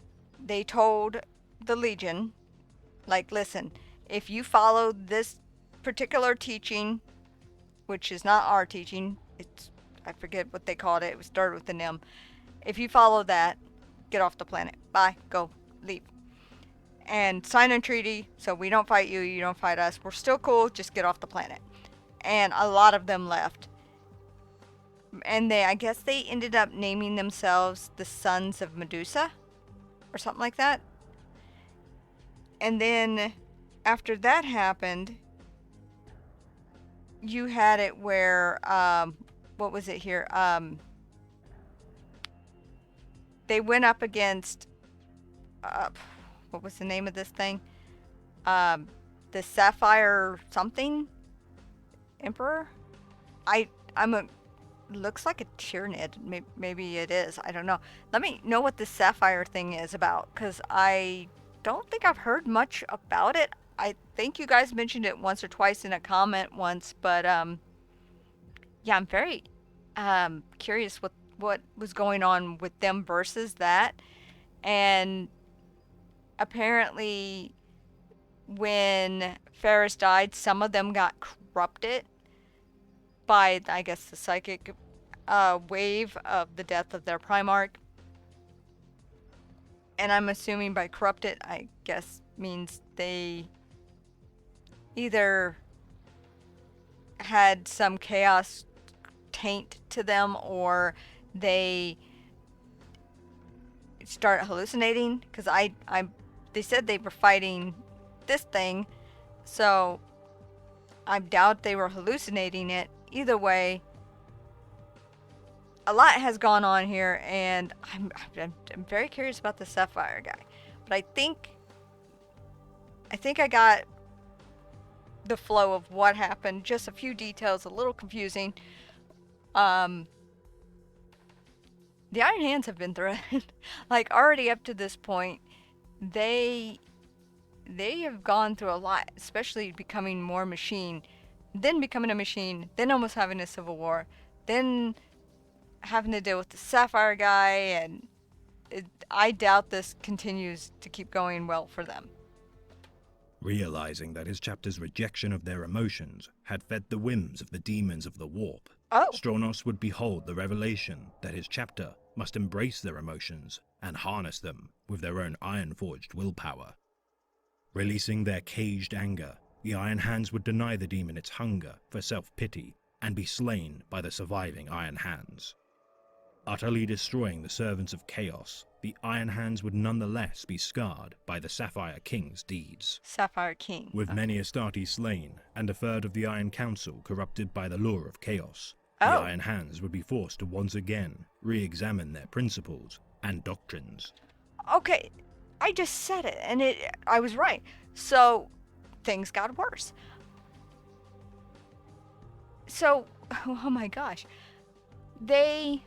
they told the Legion, like, listen, if you follow this particular teaching, which is not our teaching, it's, I forget what they called it. It was started with an M. If you follow that, get off the planet. Bye. Go. Leave. And sign a treaty so we don't fight you, you don't fight us. We're still cool. Just get off the planet. And a lot of them left. And I guess they ended up naming themselves the Sons of Medusa or something like that. And then after that happened, you had it where, what was it here? They went up against, what was the name of this thing? The Sapphire something Emperor? Looks like a Tyranid. Maybe it is. I don't know. Let me know what this Sapphire thing is about, because I don't think I've heard much about it. I think you guys mentioned it once or twice in a comment once, but yeah, I'm very curious what was going on with them versus that. And apparently when Ferrus died, some of them got corrupted by, I guess, the psychic wave of the death of their Primarch. And I'm assuming by corrupted, I guess, means they either had some chaos taint to them, or they start hallucinating. Because they said they were fighting this thing, so I doubt they were hallucinating it. Either way, a lot has gone on here, and I'm very curious about the Sapphire guy. But I think I got the flow of what happened. Just a few details, a little confusing. The Iron Hands have been threatened. Like, already up to this point, they have gone through a lot, especially becoming more machine, then becoming a machine, then almost having a civil war, then having to deal with the Sapphire guy, and I doubt this continues to keep going well for them. Realizing that his chapter's rejection of their emotions had fed the whims of the demons of the warp, Oh. Stronos would behold the revelation that his chapter must embrace their emotions and harness them with their own iron-forged willpower. Releasing their caged anger, the Iron Hands would deny the demon its hunger for self-pity and be slain by the surviving Iron Hands. Utterly destroying the servants of chaos, the Iron Hands would nonetheless be scarred by the Sapphire King's deeds. Sapphire King. With many Astarte slain and a third of the Iron Council corrupted by the lure of chaos, Oh. the Iron Hands would be forced to once again re-examine their principles and doctrines. Okay, I just said it, and I was right. So things got worse. So, oh my gosh, they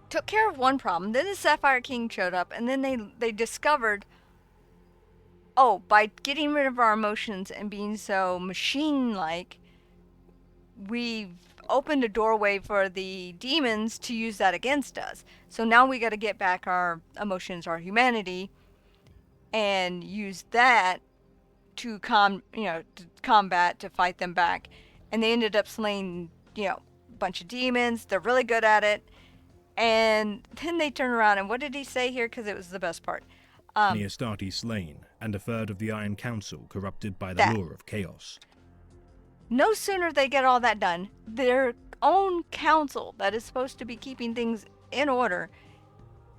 took care of one problem. Then the Sapphire King showed up, and then they discovered, oh, by getting rid of our emotions and being so machine-like, we've opened a doorway for the demons to use that against us. So now we got to get back our emotions, our humanity, and use that to combat, to fight them back. And they ended up slaying, a bunch of demons. They're really good at it. And then they turn around, and what did he say here? Because it was the best part. Many Astarte slain and a third of the Iron Council corrupted by the lure of chaos. No sooner they get all that done, their own council that is supposed to be keeping things in order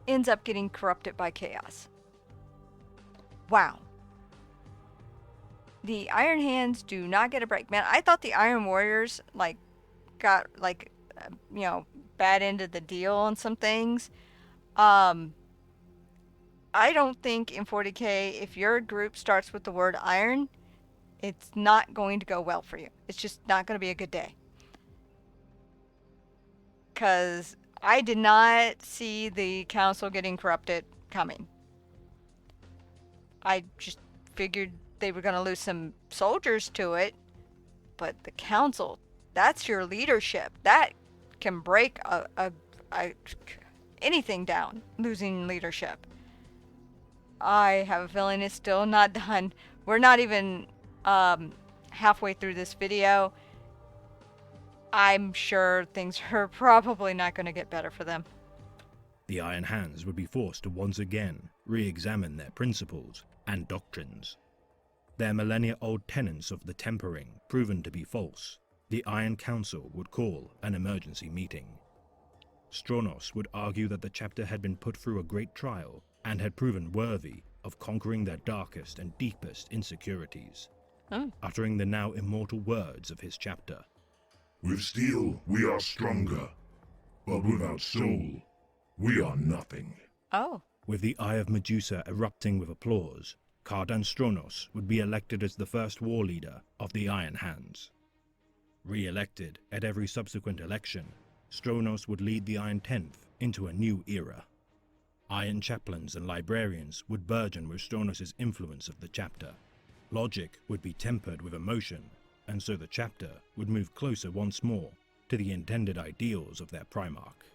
ends up getting corrupted by chaos. Wow. The Iron Hands do not get a break. Man, I thought the Iron Warriors got bad end of the deal on some things. I don't think in 40K, if your group starts with the word iron, it's not going to go well for you. It's just not going to be a good day. Because I did not see the council getting corrupted coming. I just figured they were going to lose some soldiers to it. But the council, that's your leadership. That can break anything down, losing leadership. I have a feeling it's still not done. We're not even halfway through this video. I'm sure things are probably not going to get better for them. The Iron Hands would be forced to once again re-examine their principles and doctrines. Their millennia-old tenets of the tempering proven to be false, the Iron Council would call an emergency meeting. Stronos would argue that the chapter had been put through a great trial and had proven worthy of conquering their darkest and deepest insecurities, uttering the now immortal words of his chapter. With steel, we are stronger, but without soul, we are nothing. Oh. With the Eye of Medusa erupting with applause, Cardan Stronos would be elected as the first war leader of the Iron Hands. Re-elected at every subsequent election, Stronos would lead the Iron Tenth into a new era. Iron chaplains and librarians would burgeon with Stronos' influence of the chapter. Logic would be tempered with emotion, and so the chapter would move closer once more to the intended ideals of their Primarch.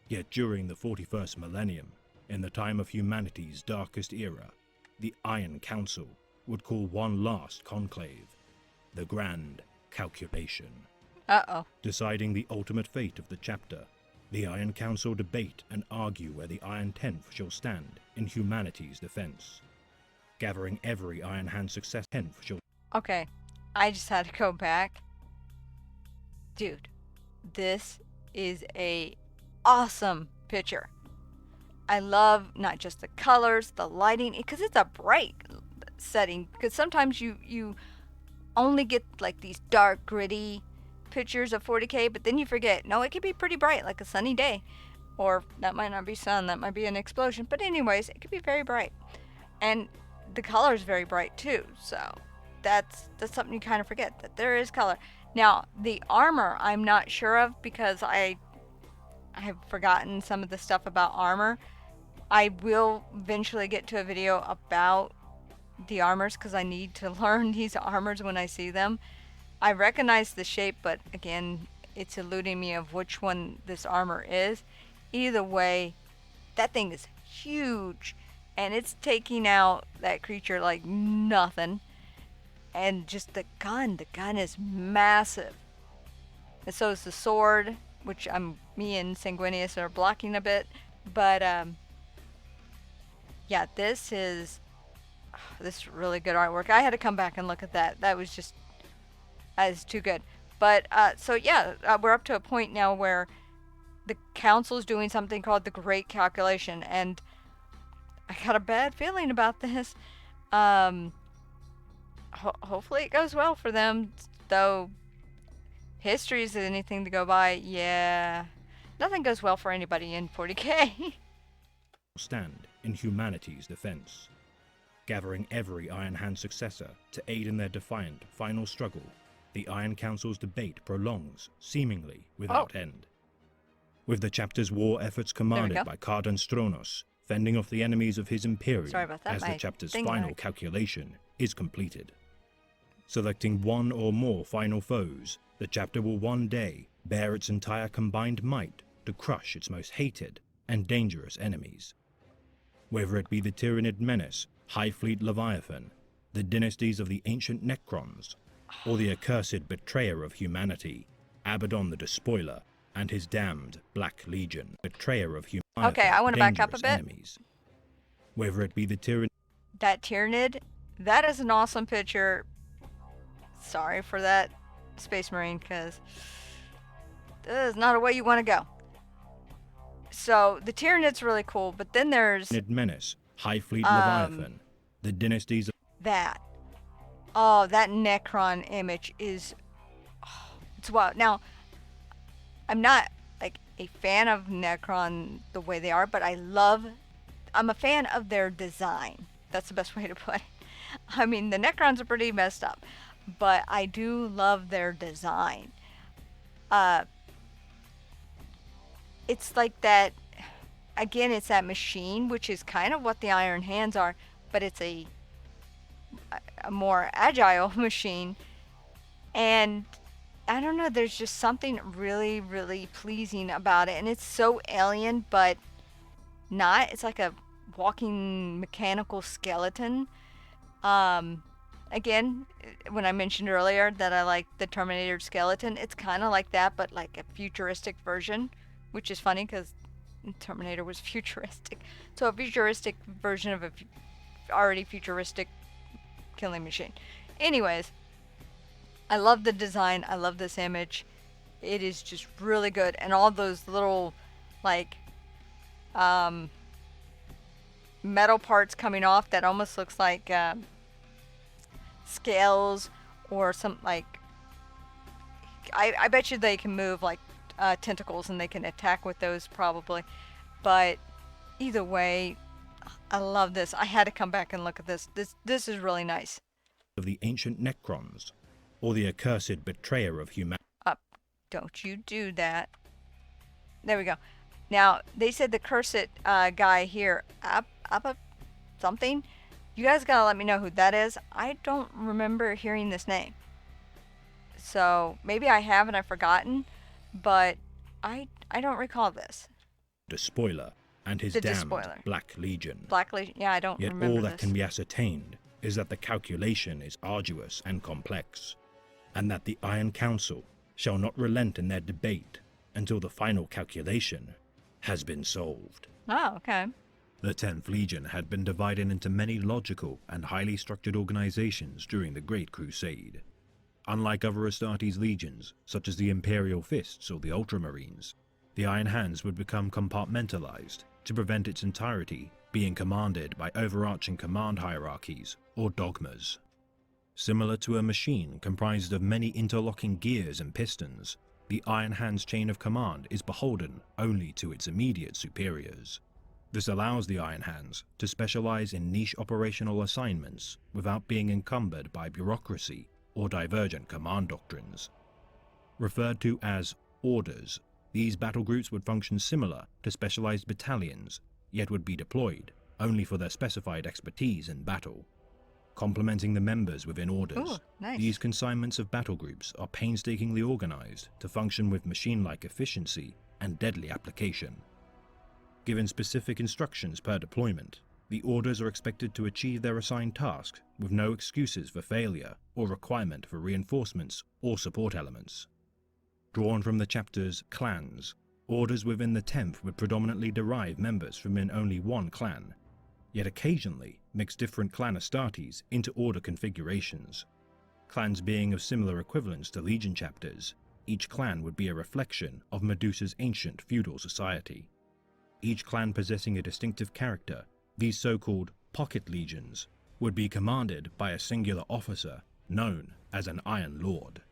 Yet during the 41st millennium, in the time of humanity's darkest era, the Iron Council would call one last conclave, the Grand Calculation. Uh-oh. Deciding the ultimate fate of the chapter, the Iron Council debate and argue where the Iron Tenth shall stand in humanity's defense. Gathering every Iron Hand success, Tenth shall... Okay, I just had to go back. Dude, this is a awesome picture. I love not just the colors, the lighting, because it's a bright setting. Because sometimes you only get like these dark, gritty pictures of 40K, but then you forget, no, it can be pretty bright, like a sunny day. Or that might not be sun, that might be an explosion. But anyways, it could be very bright. And the color is very bright too, so that's something you kind of forget, that there is color. Now, the armor I'm not sure of because I have forgotten some of the stuff about armor. I will eventually get to a video about the armors because I need to learn these armors when I see them. I recognize the shape, but again, it's eluding me of which one this armor is. Either way, that thing is huge, and it's taking out that creature like nothing. And just the gun is massive. And so is the sword, which me and Sanguinius are blocking a bit. But yeah, this is really good artwork. I had to come back and look at that. That is too good. But so yeah, we're up to a point now where the council's doing something called the Great Calculation, and I got a bad feeling about this. Hopefully it goes well for them, though history is anything to go by. Yeah, nothing goes well for anybody in 40K. Stand in humanity's defense, gathering every Iron Hand successor to aid in their defiant final struggle. The Iron Council's debate prolongs, seemingly without end. With the chapter's war efforts commanded by Cardan Stronos, fending off the enemies of his Imperium as the chapter's final calculation is completed. Selecting one or more final foes, the chapter will one day bear its entire combined might to crush its most hated and dangerous enemies. Whether it be the Tyrannid Menace, High Fleet Leviathan, the dynasties of the ancient Necrons, or the accursed betrayer of humanity, Abaddon the Despoiler, and his damned Black Legion, betrayer of humanity. Okay, I want to back up a bit. Enemies. Whether it be the Tyrannid... That Tyrannid, that is an awesome picture. Sorry for that, Space Marine, because this is not a way you want to go. So, the Tyrannid's really cool, but then there's... Menace, High Fleet Leviathan, the dynasties of... That. Oh, that Necron image is... Oh, it's wild. Now, I'm not, like, a fan of Necron the way they are, but I'm a fan of their design. That's the best way to put it. I mean, the Necrons are pretty messed up, but I do love their design. It's like that, again, it's that machine, which is kind of what the Iron Hands are, but it's a more agile machine. And I don't know, there's just something really, really pleasing about it. And it's so alien, but not. It's like a walking mechanical skeleton. Um, Again, when I mentioned earlier that I like the Terminator skeleton, it's kind of like that, but like a futuristic version, which is funny because Terminator was futuristic. So a futuristic version of a already futuristic killing machine. Anyways, I love the design. I love this image. It is just really good, and all those little like um, metal parts coming off that almost looks like scales or some like I bet you they can move like tentacles and they can attack with those probably. But either way, I love this. I had to come back and look at this. This is really nice. Of the ancient Necrons, or the accursed betrayer of humanity. Up, don't you do that. There we go. Now they said the cursed guy here, up something. You guys gotta let me know who that is. I don't remember hearing this name. So maybe I have and I've forgotten, but I don't recall this. Despoiler and his The damned Despoiler. Black Legion. Black Legion. Yeah, I don't Yet remember all that this. can be ascertained is that the calculation is arduous and complex, and that the Iron Council shall not relent in their debate until the final calculation has been solved. Oh, okay. The 10th Legion had been divided into many logical and highly structured organizations during the Great Crusade. Unlike other Astartes legions, such as the Imperial Fists or the Ultramarines, the Iron Hands would become compartmentalized to prevent its entirety being commanded by overarching command hierarchies or dogmas. Similar to a machine comprised of many interlocking gears and pistons, the Iron Hands chain of command is beholden only to its immediate superiors. This allows the Iron Hands to specialize in niche operational assignments without being encumbered by bureaucracy or divergent command doctrines. Referred to as orders, these battle groups would function similar to specialized battalions, yet would be deployed only for their specified expertise in battle. Complementing the members within orders, Ooh, nice. these consignments of battle groups are painstakingly organized to function with machine-like efficiency and deadly application. Given specific instructions per deployment, the orders are expected to achieve their assigned task with no excuses for failure or requirement for reinforcements or support elements. Drawn from the chapter's clans, orders within the 10th would predominantly derive members from in only one clan, yet occasionally mix different clan Astartes into order configurations. Clans being of similar equivalence to Legion chapters, each clan would be a reflection of Medusa's ancient feudal society. Each clan possessing a distinctive character, these so-called pocket legions would be commanded by a singular officer known as an Iron Lord.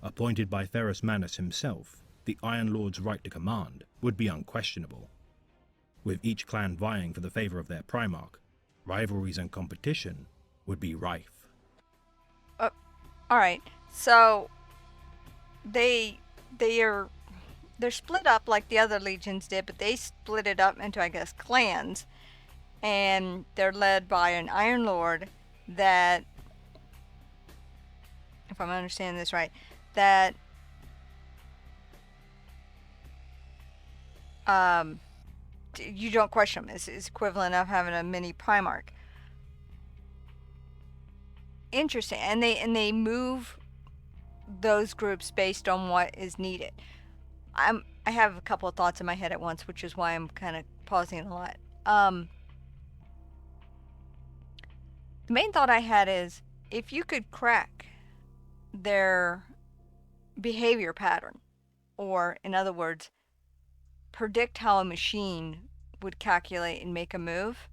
Appointed by Ferrus himself, the Iron Lord's right to command would be unquestionable. With each clan vying for the favor of their Primarch, rivalries and competition would be rife. Alright, so they're split up like the other legions did, but they split it up into, I guess, clans. And they're led by an Iron Lord that, if I'm understanding this right, that you don't question him. It's equivalent of having a mini Primarch. Interesting. And they move those groups based on what is needed. I have a couple of thoughts in my head at once, which is why I'm kind of pausing a lot. The main thought I had is, if you could crack their behavior pattern, or in other words, predict how a machine would calculate and make a move,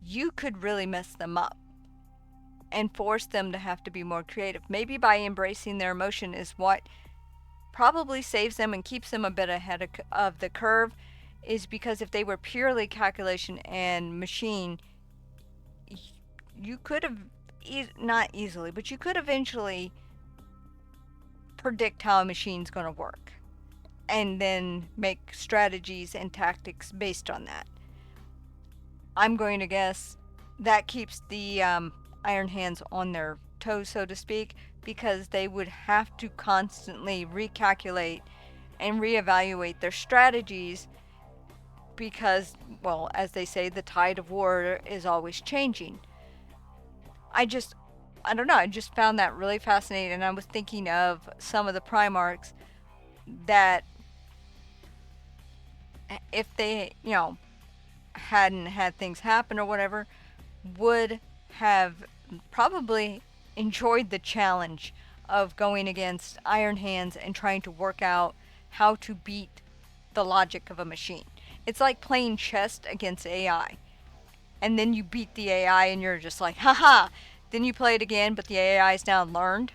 you could really mess them up and force them to have to be more creative. Maybe by embracing their emotion is what probably saves them and keeps them a bit ahead of the curve, is because if they were purely calculation and machine, you could have, not easily, but you could eventually predict how a machine's going to work and then make strategies and tactics based on that. I'm going to guess that keeps the Iron Hands on their toes, so to speak, because they would have to constantly recalculate and reevaluate their strategies because, well, as they say, the tide of war is always changing. I just, I don't know, I just found that really fascinating. And I was thinking of some of the Primarchs that, if they, hadn't had things happen or whatever, would have probably enjoyed the challenge of going against Iron Hands and trying to work out how to beat the logic of a machine. It's like playing chess against AI. And then you beat the AI and you're just like, haha. Then you play it again, but the AI is now learned.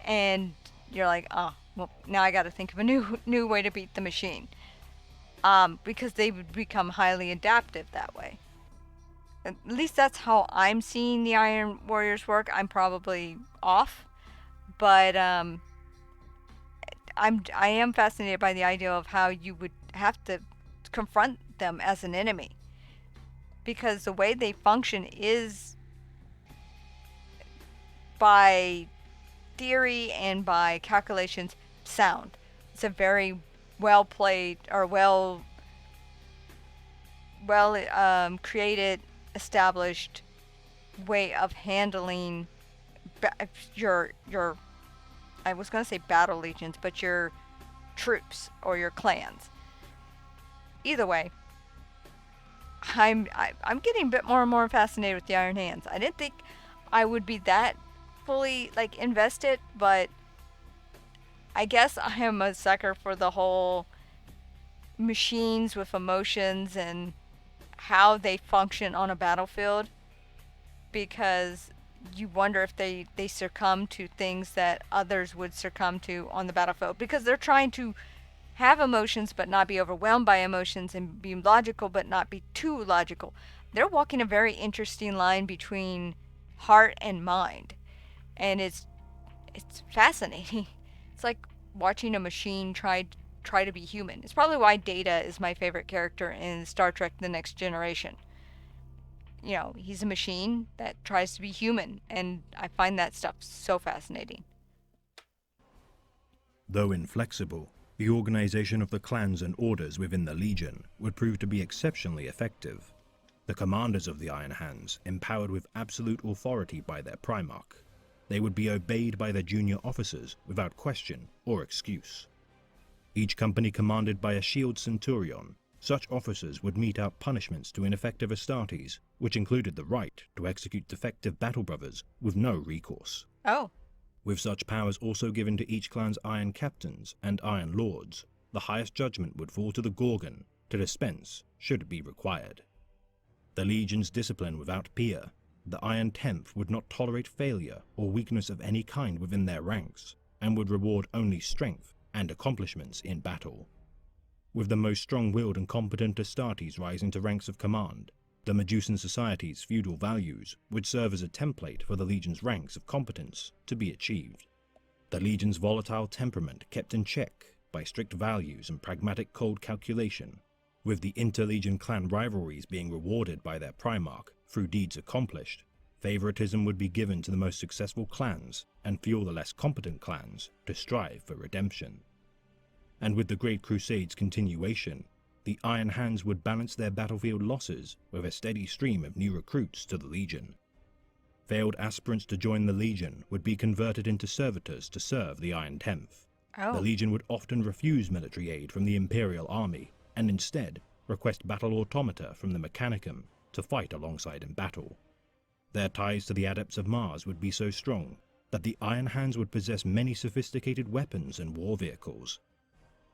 And you're like, oh, well, now I got to think of a new way to beat the machine. Because they would become highly adaptive that way. At least that's how I'm seeing the Iron Warriors work. I'm probably off, but I am fascinated by the idea of how you would have to confront them as an enemy, because the way they function is by theory and by calculations sound. It's a very well played or well created, established way of handling your I was going to say battle legions, but your troops or your clans. Either way, I'm getting a bit more and more fascinated with the Iron Hands. I didn't think I would be that fully invested, but I guess I am a sucker for the whole machines with emotions and how they function on a battlefield, because you wonder if they succumb to things that others would succumb to on the battlefield, because they're trying to have emotions but not be overwhelmed by emotions, and be logical but not be too logical. They're walking a very interesting line between heart and mind, and it's fascinating. It's like watching a machine try to be human. It's probably why Data is my favorite character in Star Trek The Next Generation. He's a machine that tries to be human, and I find that stuff so fascinating. Though inflexible, the organization of the clans and orders within the Legion would prove to be exceptionally effective. The commanders of the Iron Hands, empowered with absolute authority by their Primarch, they would be obeyed by their junior officers without question or excuse. Each company commanded by a shield centurion, such officers would mete out punishments to ineffective Astartes, which included the right to execute defective battle brothers with no recourse. Oh. With such powers also given to each clan's Iron Captains and Iron Lords, the highest judgment would fall to the Gorgon to dispense should it be required. The Legion's discipline without peer, the Iron Tenth would not tolerate failure or weakness of any kind within their ranks, and would reward only strength and accomplishments in battle. With the most strong-willed and competent Astartes rising to ranks of command, the Medusan Society's feudal values would serve as a template for the Legion's ranks of competence to be achieved. The Legion's volatile temperament kept in check by strict values and pragmatic cold calculation, with the inter-Legion clan rivalries being rewarded by their Primarch through deeds accomplished, favoritism would be given to the most successful clans and fuel the less competent clans to strive for redemption. And with the Great Crusade's continuation, the Iron Hands would balance their battlefield losses with a steady stream of new recruits to the Legion. Failed aspirants to join the Legion would be converted into servitors to serve the Iron Tenth. Oh. The Legion would often refuse military aid from the Imperial Army, and instead request battle automata from the Mechanicum to fight alongside in battle. Their ties to the Adepts of Mars would be so strong that the Iron Hands would possess many sophisticated weapons and war vehicles.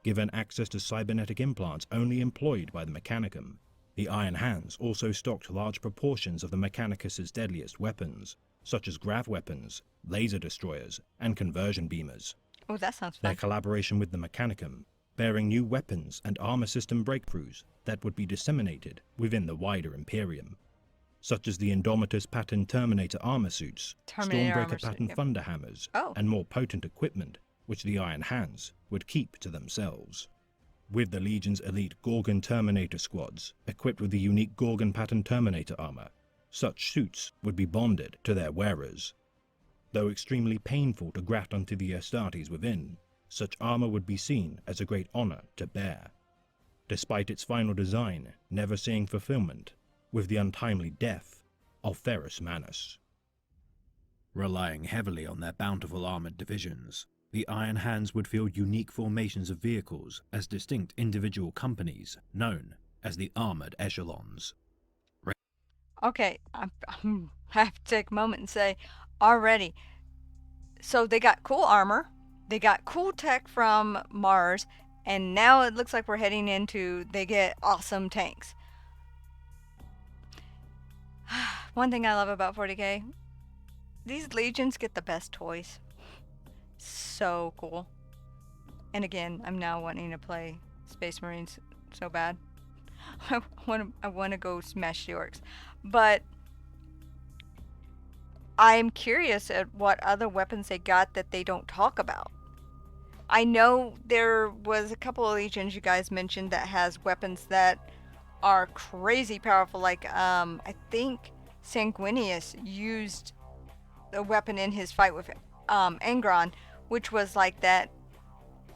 Given access to cybernetic implants only employed by the Mechanicum, the Iron Hands also stocked large proportions of the Mechanicus' deadliest weapons, such as grav weapons, laser destroyers, and conversion beamers. Oh, that sounds Their fun. collaboration with the Mechanicum, bearing new weapons and armor system breakthroughs that would be disseminated within the wider Imperium, such as the Indomitus pattern Terminator armor suits, Terminator armor Stormbreaker suit, pattern yep. thunder hammers, Oh. and more potent equipment, which the Iron Hands would keep to themselves. With the Legion's elite Gorgon Terminator squads, equipped with the unique Gorgon pattern Terminator armor, such suits would be bonded to their wearers. Though extremely painful to graft unto the Astartes within, such armor would be seen as a great honor to bear, despite its final design never seeing fulfillment with the untimely death of Ferrus Manus. Relying heavily on their bountiful armored divisions, the Iron Hands would field unique formations of vehicles as distinct individual companies known as the Armored Echelons. Okay, I have to take a moment and say, already, so they got cool armor, they got cool tech from Mars, and now it looks like we're heading into they get awesome tanks. One thing I love about 40K, these legions get the best toys. So cool. And again, I'm now wanting to play Space Marines so bad. I want to go smash the orcs. But I'm curious at what other weapons they got that they don't talk about. I know there was a couple of legions you guys mentioned that has weapons that are crazy powerful. Like, I think Sanguinius used a weapon in his fight with Angron, which was like that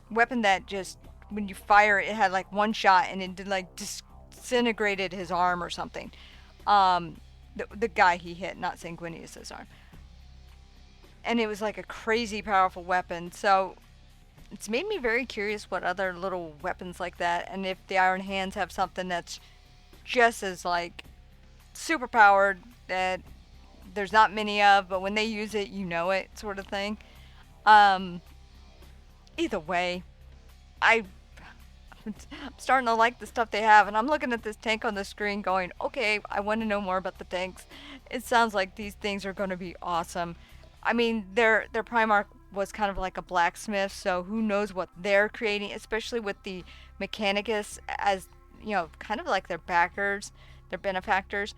weapon that just, when you fire it had like one shot and it did like disintegrated his arm or something. The guy he hit, not Sanguinius' arm. And it was like a crazy powerful weapon. So it's made me very curious what other little weapons like that, and if the Iron Hands have something that's just as like super powered that there's not many of, but when they use it, you know it, sort of thing. Either way, I'm starting to like the stuff they have, and I'm looking at this tank on the screen going, okay, I want to know more about the tanks. It sounds like these things are going to be awesome. I mean, their Primarch was kind of like a blacksmith, so who knows what they're creating, especially with the Mechanicus as, you know, kind of like their backers, their benefactors.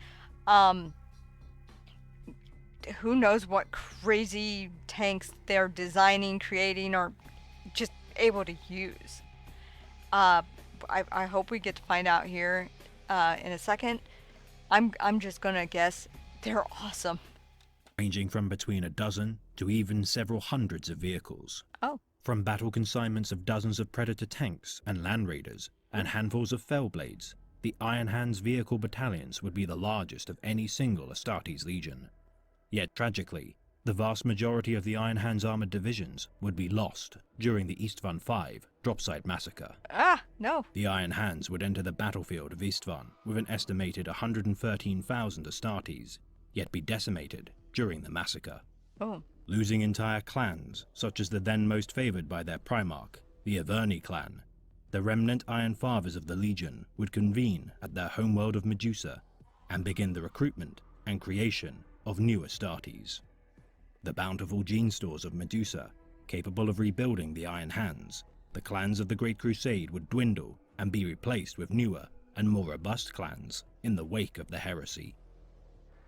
Who knows what crazy tanks they're designing, creating, or just able to use. I hope we get to find out here in a second. I'm just gonna guess they're awesome. Ranging from between a dozen to even several hundreds of vehicles. Oh. From battle consignments of dozens of Predator tanks and Land Raiders and handfuls of Fellblades, the Iron Hands vehicle battalions would be the largest of any single Astartes legion. Yet tragically, the vast majority of the Iron Hands armored divisions would be lost during the Istvan V Dropside Massacre. No. The Iron Hands would enter the battlefield of Istvan with an estimated 113,000 Astartes, yet be decimated during the massacre. Oh. Losing entire clans, such as the then most favored by their Primarch, the Averni clan. The remnant Iron Fathers of the Legion would convene at their homeworld of Medusa and begin the recruitment and creation of new Astartes. The bountiful gene stores of Medusa, capable of rebuilding the Iron Hands, the clans of the Great Crusade would dwindle and be replaced with newer and more robust clans in the wake of the heresy.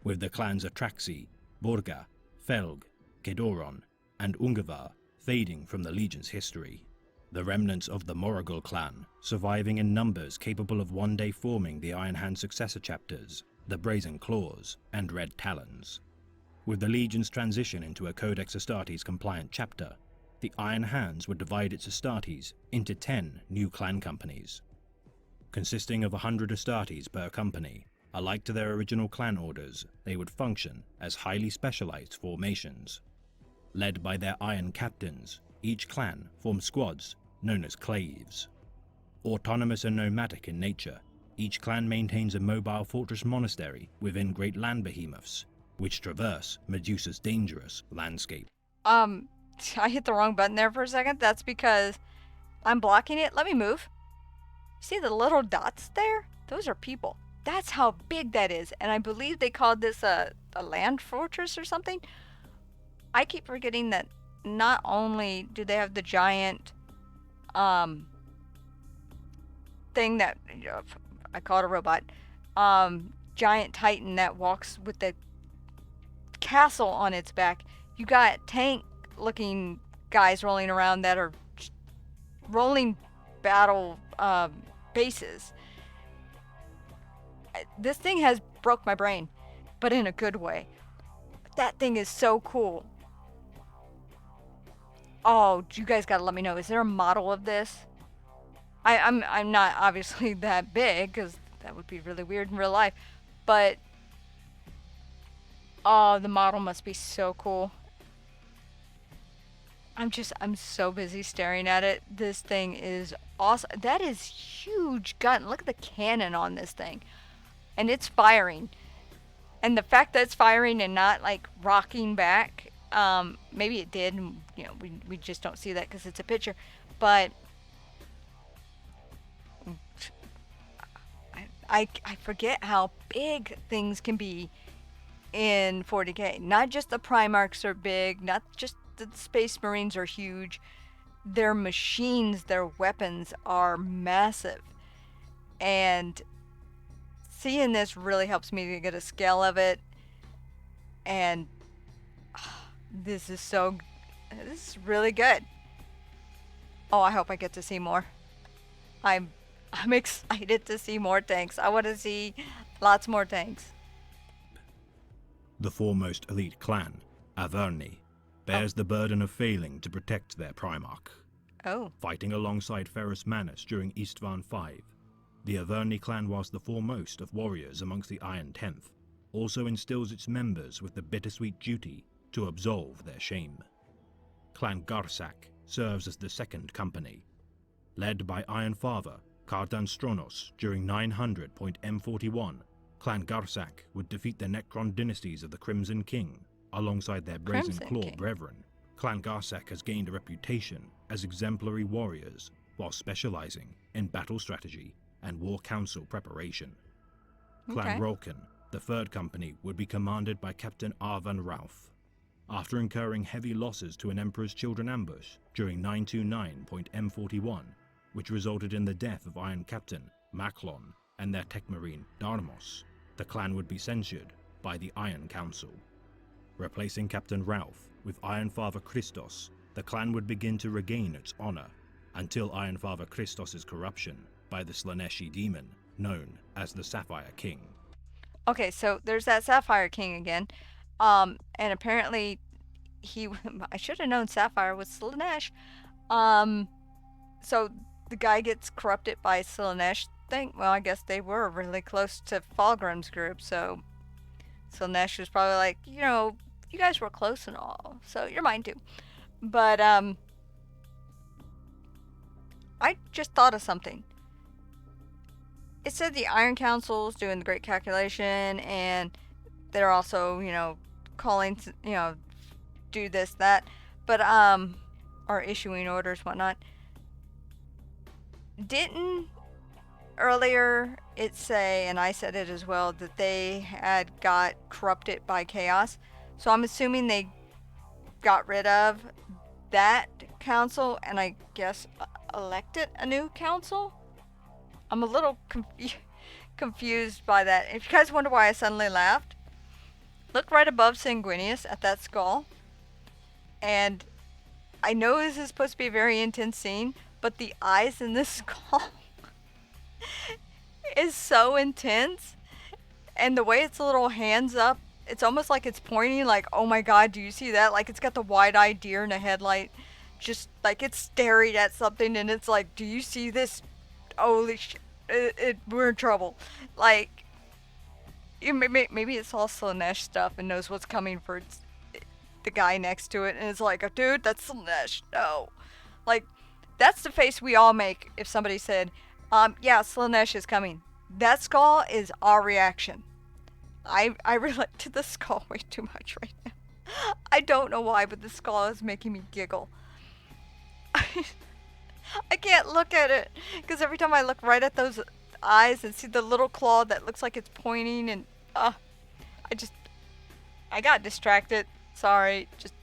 With the clans Atraxi, Borga, Felg, Kedoron, and Ungavar fading from the Legion's history, the remnants of the Moragul clan surviving in numbers capable of one day forming the Iron Hand successor chapters, the Brazen Claws and Red Talons. With the Legion's transition into a Codex Astartes compliant chapter, the Iron Hands would divide its Astartes into 10 new clan companies. Consisting of 100 Astartes per company, alike to their original clan orders, they would function as highly specialized formations. Led by their iron captains, each clan formed squads known as claves. Autonomous and nomadic in nature, each clan maintains a mobile fortress monastery within great land behemoths, which traverse Medusa's dangerous landscape. I hit the wrong button there for a second. That's because I'm blocking it. Let me move. See the little dots there? Those are people. That's how big that is. And I believe they called this a land fortress or something. I keep forgetting that not only do they have the giant thing that, you know, I call it a robot, giant titan that walks with the castle on its back. You got tank looking guys rolling around that are rolling battle bases. This thing has broke my brain, but in a good way. That thing is so cool. Oh, you guys gotta let me know. Is there a model of this? I'm not obviously that big because that would be really weird in real life, but oh, the model must be so cool. I'm so busy staring at it. This thing is awesome. That is huge gun. Look at the cannon on this thing, and it's firing. And the fact that it's firing and not like rocking back, maybe it did. And, we just don't see that because it's a picture, but I forget how big things can be in 40K. Not just the Primarchs are big, not just the Space Marines are huge. Their machines, their weapons are massive. And seeing this really helps me to get a scale of it. And this is really good. Oh, I hope I get to see more. I'm excited to see more tanks. I want to see lots more tanks. The foremost elite clan, Averni, bears the burden of failing to protect their Primarch. Oh. Fighting alongside Ferrus Manus during Istvan V, the Averni clan, whilst the foremost of warriors amongst the Iron Tenth, also instills its members with the bittersweet duty to absolve their shame. Clan Garsak serves as the second company. Led by Iron Father Cardan Stronos during 900.M41, Clan Garsak would defeat the Necron dynasties of the Crimson King alongside their Brazen Claw brethren. Clan Garsak has gained a reputation as exemplary warriors while specializing in battle strategy and war council preparation. Clan Rolken, the third company, would be commanded by Captain Arvan Ralph. After incurring heavy losses to an Emperor's Children ambush during 929.M41, which resulted in the death of Iron Captain Macklon and their tech marine Darmos, the clan would be censured by the Iron Council. Replacing Captain Ralph with Iron Father Christos, the clan would begin to regain its honor, until Iron Father Christos' corruption by the Slaneshi demon known as the Sapphire King. Okay, so there's that Sapphire King again. And apparently I should have known Sapphire was Slanesh. So the guy gets corrupted by Slanesh thing. Well, I guess they were really close to Fulgrim's group, so Slanesh was probably like, you guys were close and all, so you're mine too. But I just thought of something. It said the Iron Council's doing the great calculation, and they're also, calling, do this, that, but, are issuing orders, whatnot. Didn't earlier it say, and I said it as well, that they had got corrupted by chaos? So I'm assuming they got rid of that council and I guess elected a new council? I'm a little confused by that. If you guys wonder why I suddenly laughed, look right above Sanguinius at that skull. And I know this is supposed to be a very intense scene, but the eyes in this skull is so intense. And the way its little hands up, it's almost like it's pointing like, oh my god, do you see that? Like it's got the wide-eyed deer in a headlight. Just like it's staring at something and it's like, do you see this? Holy shit, we're in trouble. Like, maybe it's all Slanesh stuff and knows what's coming for the guy next to it. And it's like, oh, dude, that's Slanesh. No. Like, that's the face we all make if somebody said, yeah, Slanesh is coming. That skull is our reaction. I relate to the skull way too much right now. I don't know why, but the skull is making me giggle. I can't look at it because every time I look right at those eyes and see the little claw that looks like it's pointing and I got distracted. Sorry, just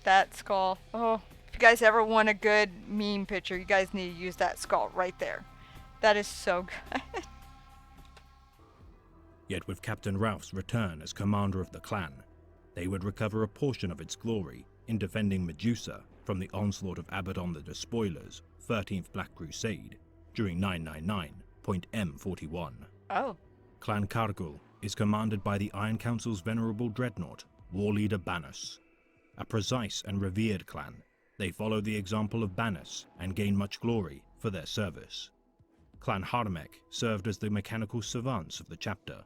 that skull. Oh, if you guys ever want a good meme picture, you guys need to use that skull right there. That is so good. Yet with Captain Ralph's return as commander of the clan, they would recover a portion of its glory in defending Medusa from the onslaught of Abaddon the Despoiler's 13th Black Crusade during 999.M41. Oh. Clan Kargul is commanded by the Iron Council's venerable dreadnought, war leader Banus. a precise and revered clan, they followed the example of Banus and gained much glory for their service. Clan Harmek served as the mechanical savants of the chapter.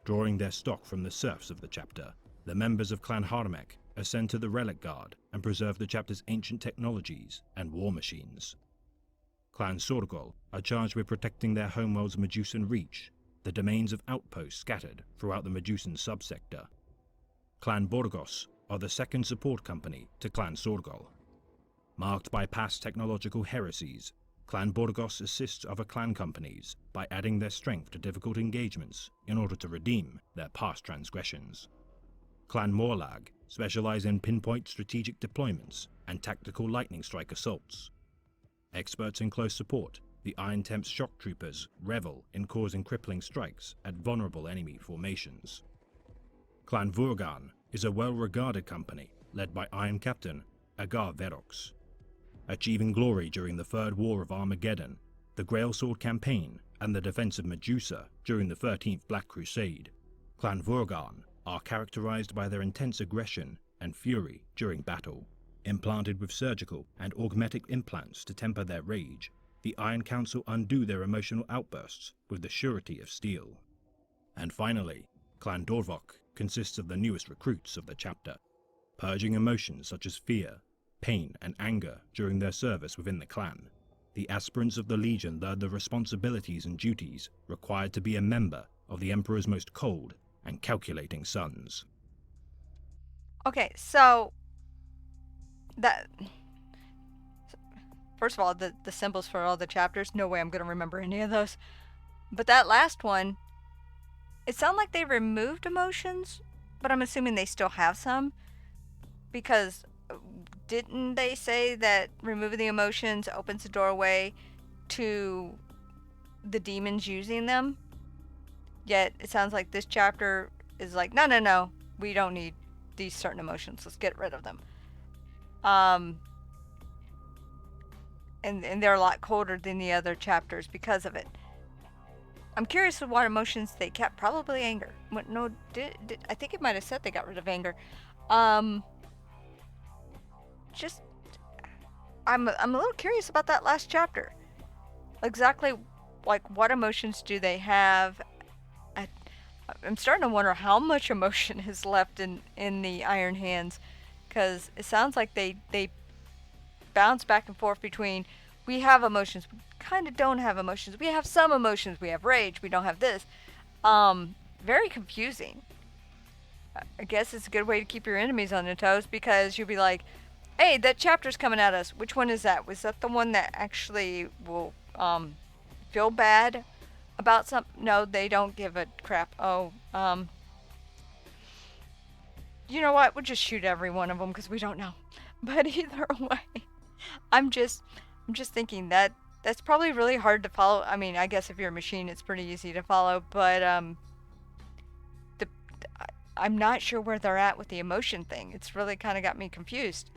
Drawing their stock from the serfs of the chapter, the members of Clan Harmek ascend to the Relic Guard and preserve the chapter's ancient technologies and war machines. Clan Sorgol are charged with protecting their homeworld's Medusan Reach, the domains of outposts scattered throughout the Medusan subsector. Clan Borgos are the second support company to Clan Sorgol. Marked by past technological heresies, Clan Borgos assists other clan companies by adding their strength to difficult engagements in order to redeem their past transgressions. Clan Morlag specialize in pinpoint strategic deployments and tactical lightning strike assaults. Experts in close support, the Iron Temp's shock troopers revel in causing crippling strikes at vulnerable enemy formations. Clan Vurgan is a well-regarded company led by Iron Captain Agar Verox. Achieving glory during the Third War of Armageddon, the Grail Sword Campaign, and the defense of Medusa during the 13th Black Crusade, Clan Vurgan are characterized by their intense aggression and fury during battle. Implanted with surgical and augmetic implants to temper their rage, the Iron Council undo their emotional outbursts with the surety of steel. And finally, Clan Dorvok consists of the newest recruits of the chapter, purging emotions such as fear, pain, and anger during their service within the clan. The aspirants of the Legion learn the responsibilities and duties required to be a member of the Emperor's most cold and calculating sons. Okay, so that, first of all, the symbols for all the chapters, no way I'm going to remember any of those. But that last one, it sounded like they removed emotions, but I'm assuming they still have some, because didn't they say that removing the emotions opens the doorway to the demons using them? Yet it sounds like this chapter is like, no, we don't need these certain emotions. Let's get rid of them. And they're a lot colder than the other chapters because of it. I'm curious of what emotions they kept. Probably anger. No, I think it might have said they got rid of anger. Just, I'm a little curious about that last chapter. Exactly, like, what emotions do they have? I'm starting to wonder how much emotion is left in the Iron Hands, because it sounds like they bounce back and forth between, we have emotions, we kind of don't have emotions, we have some emotions, we have rage, we don't have this. Very confusing. I guess it's a good way to keep your enemies on their toes, because you'll be like, hey, that chapter's coming at us. Which one is that? Was that the one that actually will feel bad about something? No, they don't give a crap. Oh, you know what? We'll just shoot every one of them because we don't know. But either way, I'm just thinking that that's probably really hard to follow. I mean, I guess if you're a machine, it's pretty easy to follow. But I'm not sure where they're at with the emotion thing. It's really kind of got me confused.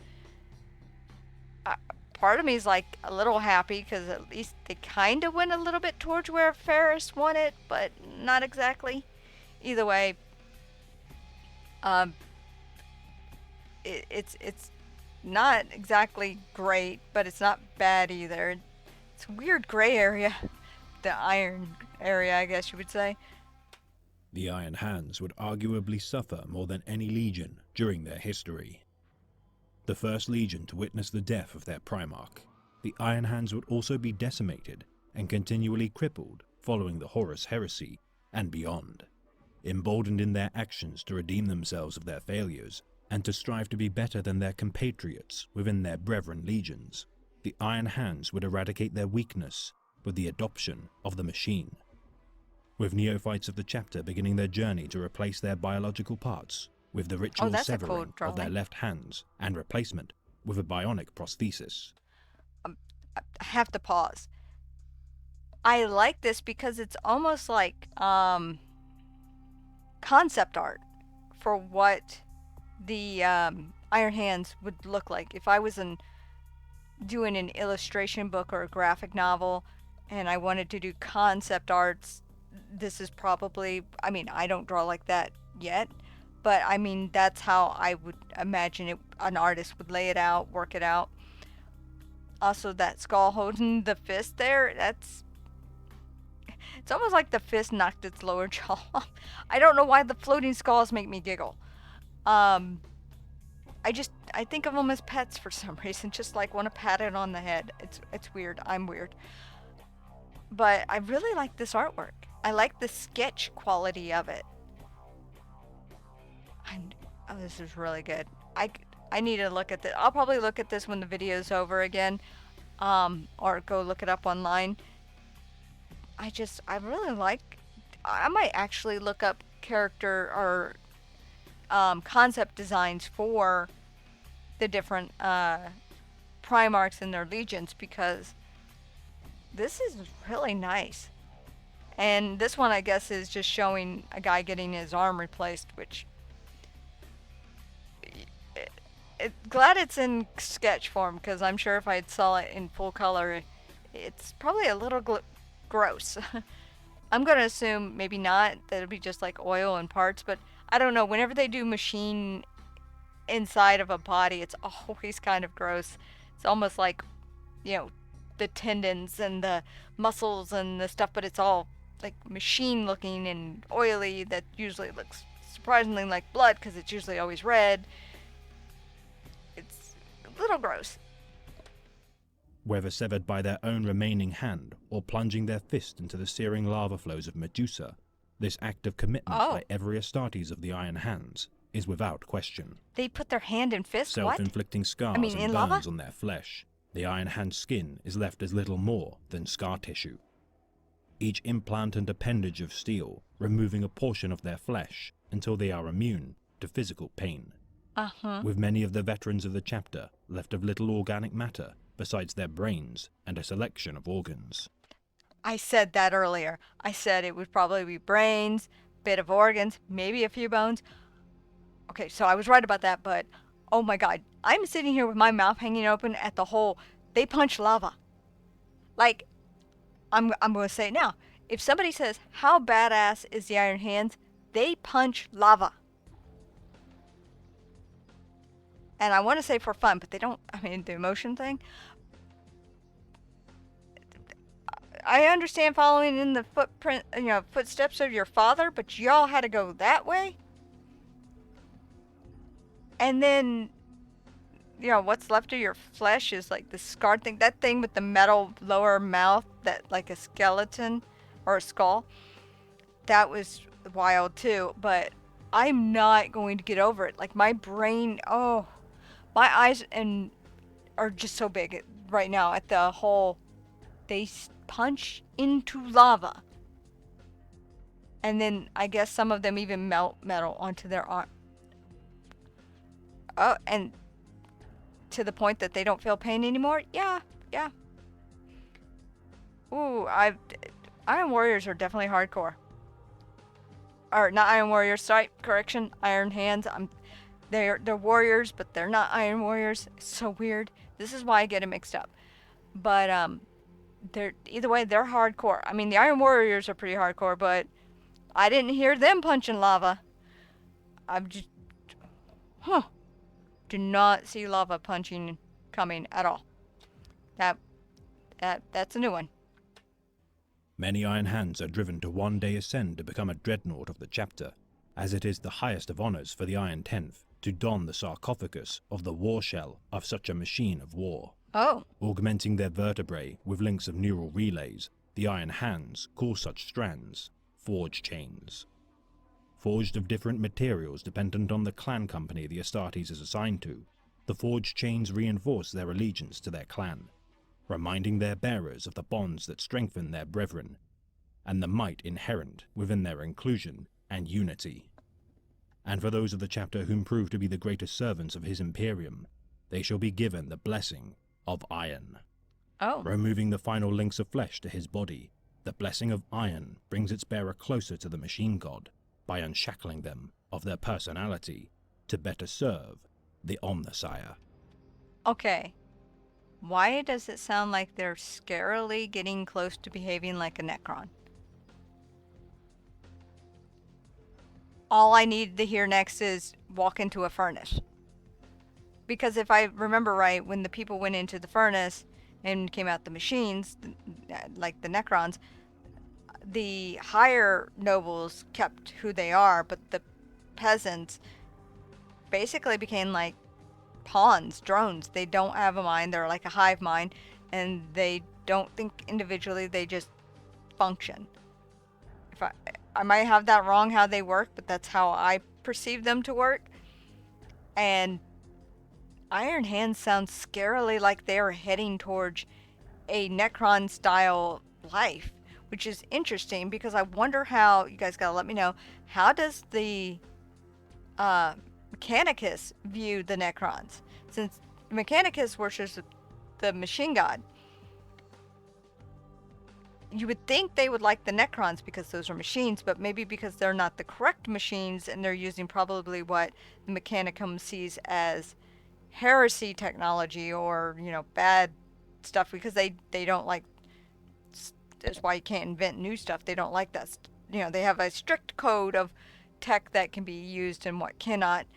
Part of me is like a little happy because at least they kind of went a little bit towards where Ferrus wanted, but not exactly. Either way, it's not exactly great, but it's not bad either. It's a weird gray area, the iron area, I guess you would say. The Iron Hands would arguably suffer more than any legion during their history. The first legion to witness the death of their Primarch, the Iron Hands would also be decimated and continually crippled following the Horus Heresy and beyond. Emboldened in their actions to redeem themselves of their failures and to strive to be better than their compatriots within their brethren legions, the Iron Hands would eradicate their weakness with the adoption of the machine. With neophytes of the chapter beginning their journey to replace their biological parts with the ritual severing of their left hands and replacement with a bionic prosthesis. I have to pause. I like this because it's almost like concept art for what the Iron Hands would look like. If I was doing an illustration book or a graphic novel and I wanted to do concept arts, this is probably, I mean, I don't draw like that yet, But I mean, that's how I would imagine it. An artist would lay it out, work it out. Also, that skull holding the fist there, it's almost like the fist knocked its lower jaw off. I don't know why the floating skulls make me giggle. Um, I think of them as pets for some reason, just like want to pat it on the head. It's weird. I'm weird. But I really like this artwork. I like the sketch quality of it. Oh, this is really good. I need to look at this. I'll probably look at this when the video's over again, or go look it up online. I really like. I might actually look up character or concept designs for the different Primarchs and their legions, because this is really nice. And this one, I guess, is just showing a guy getting his arm replaced, which glad it's in sketch form, because I'm sure if I saw it in full color, it's probably a little gross. I'm gonna assume maybe not, that it'll be just like oil and parts, but I don't know. Whenever they do machine inside of a body, it's always kind of gross. It's almost like, the tendons and the muscles and the stuff, but it's all like machine looking and oily. That usually looks surprisingly like blood, because it's usually always red. It's a little gross. Whether severed by their own remaining hand or plunging their fist into the searing lava flows of Medusa, this act of commitment by every Astartes of the Iron Hands is without question. They put their hand and fist, self-inflicting scars in and burns lava? on their flesh. The Iron Hand skin is left as little more than scar tissue. Each implant and appendage of steel removing a portion of their flesh until they are immune to physical pain. With many of the veterans of the chapter left of little organic matter besides their brains and a selection of organs. I said that earlier. I said it would probably be brains, bit of organs, maybe a few bones. Okay, so I was right about that, but oh my god, I'm sitting here with my mouth hanging open at the hole. They punch lava. Like, I'm going to say it now. If somebody says, how badass is the Iron Hands? They punch lava. And I want to say for fun, but they don't, the emotion thing. I understand following in the footsteps of your father, but y'all had to go that way? And then, what's left of your flesh is like the scarred thing. That thing with the metal lower mouth, that like a skeleton or a skull. That was wild too, but I'm not going to get over it. Like my brain, my eyes are just so big right now at the whole, they punch into lava. And then I guess some of them even melt metal onto their arm. Oh, and to the point that they don't feel pain anymore? Yeah. Ooh, Iron Warriors are definitely hardcore. Or not Iron Warriors, sorry, correction, Iron Hands. They're warriors, but they're not Iron Warriors. It's so weird. This is why I get them mixed up. But they're either way, they're hardcore. The Iron Warriors are pretty hardcore, but I didn't hear them punching lava. Do not see lava punching coming at all. That's a new one. Many Iron Hands are driven to one day ascend to become a dreadnought of the chapter, as it is the highest of honors for the Iron Tenth to don the sarcophagus of the war shell of such a machine of war. Augmenting their vertebrae with links of neural relays, the Iron Hands call such strands forge chains. Forged of different materials dependent on the clan company the Astartes is assigned to, the forged chains reinforce their allegiance to their clan, reminding their bearers of the bonds that strengthen their brethren, and the might inherent within their inclusion and unity. And for those of the chapter whom prove to be the greatest servants of his Imperium, they shall be given the blessing of iron. Removing the final links of flesh to his body, the blessing of iron brings its bearer closer to the machine god, by unshackling them of their personality to better serve the Omnissiah. Okay. Why does it sound like they're scarily getting close to behaving like a Necron? all I need to hear next is walk into a furnace. Because if I remember right, when the people went into the furnace and came out the machines, like the Necrons, the higher nobles kept who they are, but the peasants basically became like pawns, drones. They don't have a mind. They're like a hive mind, and they don't think individually. They just function. If I might have that wrong how they work, but that's how I perceive them to work. And Iron Hands sounds scarily like they are heading towards a Necron style life, which is interesting because I wonder how, you guys gotta let me know, how does the Mechanicus view the Necrons? Since Mechanicus worships the machine god, you would think they would like the Necrons because those are machines, but maybe because they're not the correct machines and they're using probably what the Mechanicum sees as heresy technology or, bad stuff, because they don't like, that's why you can't invent new stuff. They don't like that. They have a strict code of tech that can be used and what cannot.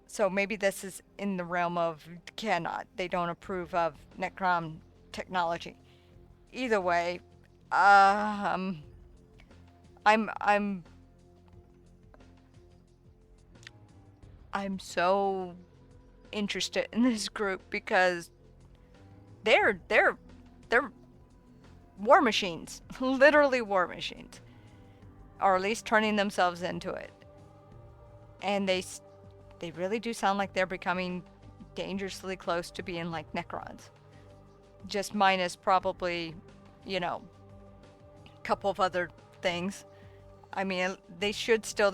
So maybe this is in the realm of cannot. They don't approve of Necron technology. Either way, I'm so interested in this group because they're war machines, literally war machines, or at least turning themselves into it. And they really do sound like they're becoming dangerously close to being like Necrons, just minus probably, a couple of other things. I mean, they should still.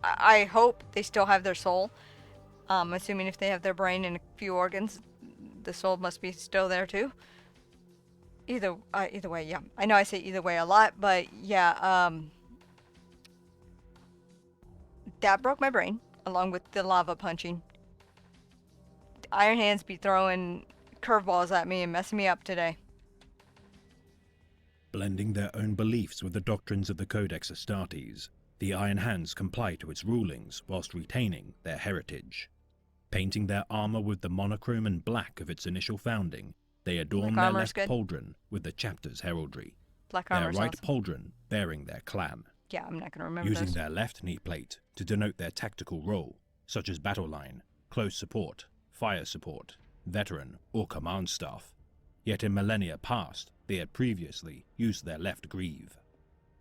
I hope they still have their soul. Assuming if they have their brain and a few organs, the soul must be still there too. Either way, yeah. I know I say either way a lot, but yeah, that broke my brain, along with the lava punching. Iron Hands be throwing curveballs at me and messing me up today. Blending their own beliefs with the doctrines of the Codex Astartes, the Iron Hands comply to its rulings whilst retaining their heritage. Painting their armor with the monochrome and black of its initial founding, they adorn their left pauldron with the chapter's heraldry. Black their armor's right awesome. pauldron bearing their clan. Yeah, I'm not going to remember using those. their left knee plate to denote their tactical role, such as battle line, close support, fire support, veteran, or command staff. Yet in millennia past, they had previously used their left greave.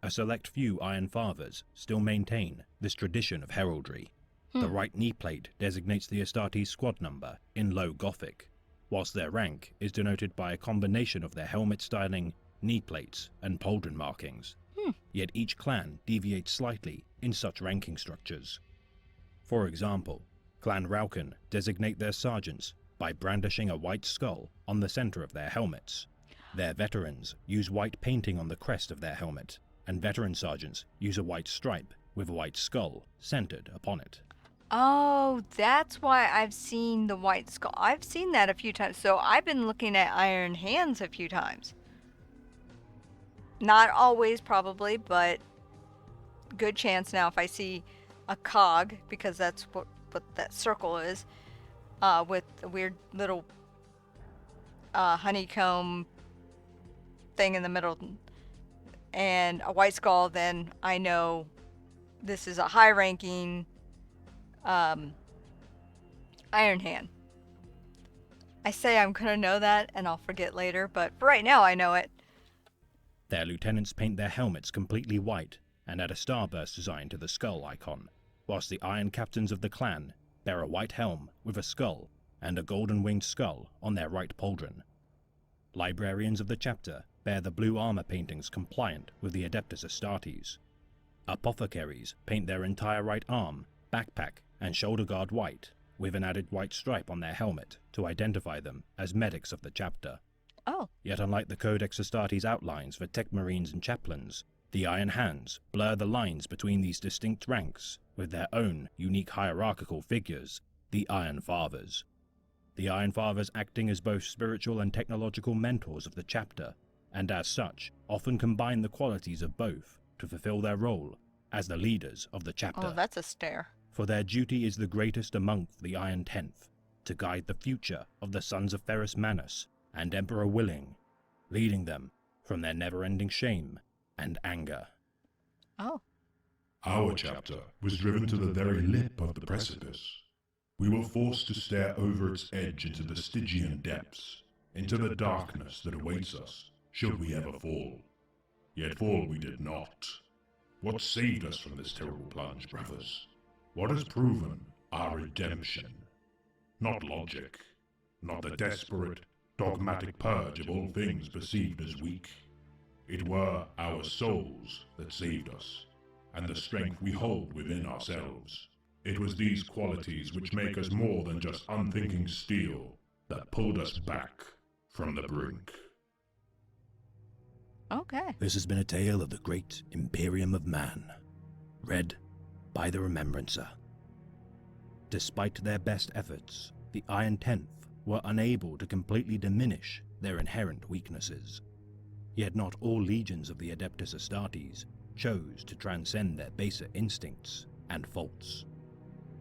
A select few Iron Fathers still maintain this tradition of heraldry. The right knee plate designates the Astartes squad number in Low Gothic, whilst their rank is denoted by a combination of their helmet styling, knee plates, and pauldron markings. Yet each clan deviates slightly in such ranking structures. For example, Clan Rauken designate their sergeants by brandishing a white skull on the center of their helmets. Their veterans use white painting on the crest of their helmet, and veteran sergeants use a white stripe with a white skull centered upon it. Oh, that's why I've seen the white skull. I've seen that a few times. So I've been looking at Iron Hands a few times. Not always, probably, but good chance now if I see a cog, because that's what that circle is, with a weird little honeycomb thing in the middle, and a white skull, then I know this is a high-ranking Iron Hand. I say I'm gonna know that, and I'll forget later, but for right now I know it. Their lieutenants paint their helmets completely white and add a starburst design to the skull icon, whilst the Iron Captains of the clan bear a white helm with a skull and a golden-winged skull on their right pauldron. Librarians of the chapter bear the blue armor paintings compliant with the Adeptus Astartes. Apothecaries paint their entire right arm, backpack, and shoulder guard white, with an added white stripe on their helmet to identify them as medics of the chapter. Oh. Yet unlike the Codex Astartes outlines for tech marines and chaplains, the Iron Hands blur the lines between these distinct ranks with their own unique hierarchical figures, the Iron Fathers. The Iron Fathers acting as both spiritual and technological mentors of the chapter, and as such, often combine the qualities of both to fulfill their role as the leaders of the chapter. Oh, that's a stare. For their duty is the greatest among the Iron Tenth, to guide the future of the sons of Ferrus Manus and Emperor Willing, leading them from their never-ending shame and anger. Oh. Our chapter was driven to the very lip of the precipice. We were forced to stare over its edge into the Stygian depths, into the darkness that awaits us, should we ever fall. Yet fall we did not. What saved us from this terrible plunge, brothers? What has proven our redemption? Not logic, not the desperate, dogmatic purge of all things perceived as weak. It were our souls that saved us, and the strength we hold within ourselves. It was these qualities which make us more than just unthinking steel that pulled us back from the brink. Okay. This has been a tale of the great Imperium of Man, read by the Remembrancer. Despite their best efforts, the Iron Tenth were unable to completely diminish their inherent weaknesses. Yet not all legions of the Adeptus Astartes chose to transcend their baser instincts and faults.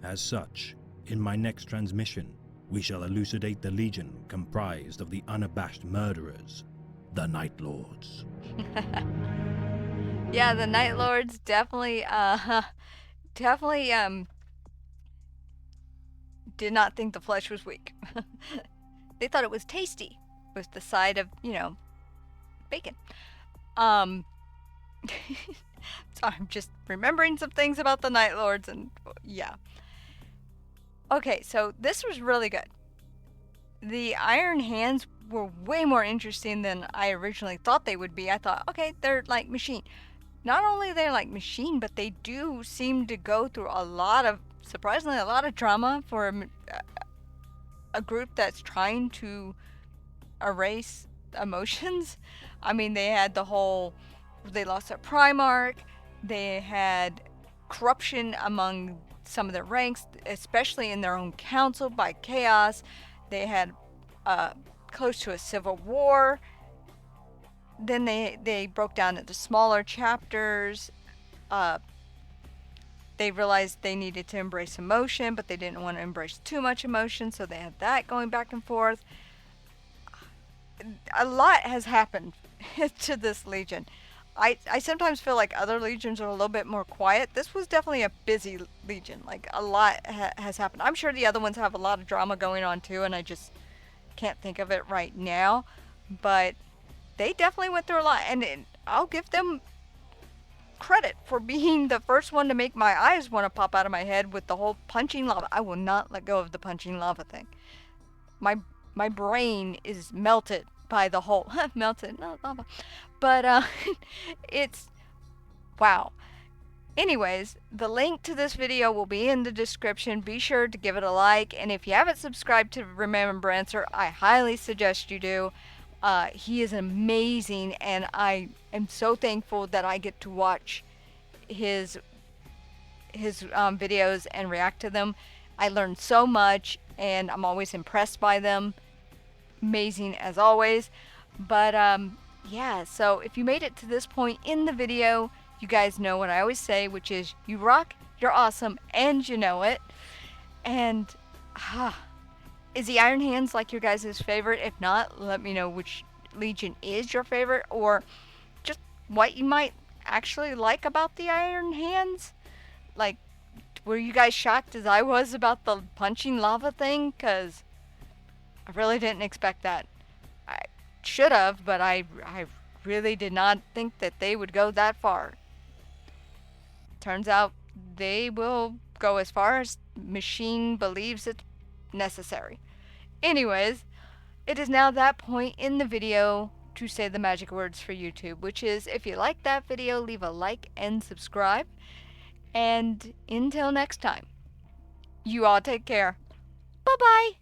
As such, in my next transmission, we shall elucidate the legion comprised of the unabashed murderers, the Night Lords. Yeah, the Night Lords definitely, did not think the flesh was weak. They thought it was tasty with the side of, bacon. So I'm just remembering some things about the Night Lords, and yeah. Okay, so this was really good. The Iron Hands were way more interesting than I originally thought they would be. I thought, okay, they're like machine. Not only they're like machine, but they do seem to go through surprisingly a lot of drama for a group that's trying to erase emotions. I mean, they had they lost their Primarch, they had corruption among some of their ranks, especially in their own council by chaos. They had close to a civil war. Then they broke down into smaller chapters. They realized they needed to embrace emotion, but they didn't want to embrace too much emotion, so they had that going back and forth. A lot has happened to this legion. I sometimes feel like other legions are a little bit more quiet. This was definitely a busy legion. Like, a lot has happened. I'm sure the other ones have a lot of drama going on too, and I just can't think of it right now. But they definitely went through a lot, and I'll give them credit for being the first one to make my eyes want to pop out of my head with the whole punching lava. I will not let go of the punching lava thing. My brain is melted by the whole melted, not lava, but it's wow. Anyways, the link to this video will be in the description. Be sure to give it a like, and if you haven't subscribed to Remembrancer, I highly suggest you do. He is amazing, and I am so thankful that I get to watch his videos and react to them. I learned so much, and I'm always impressed by them. Amazing as always. But yeah, so if you made it to this point in the video, you guys know what I always say, which is you rock, you're awesome, and you know it. And is the Iron Hands like your guys' favorite? If not, let me know which legion is your favorite, or just what you might actually like about the Iron Hands. Like, were you guys shocked as I was about the punching lava thing? Because I really didn't expect that. I should have, but I really did not think that they would go that far. Turns out they will go as far as machine believes it's necessary. Anyways, it is now that point in the video to say the magic words for YouTube, which is, if you like that video, leave a like and subscribe. And until next time, you all take care. Bye-bye.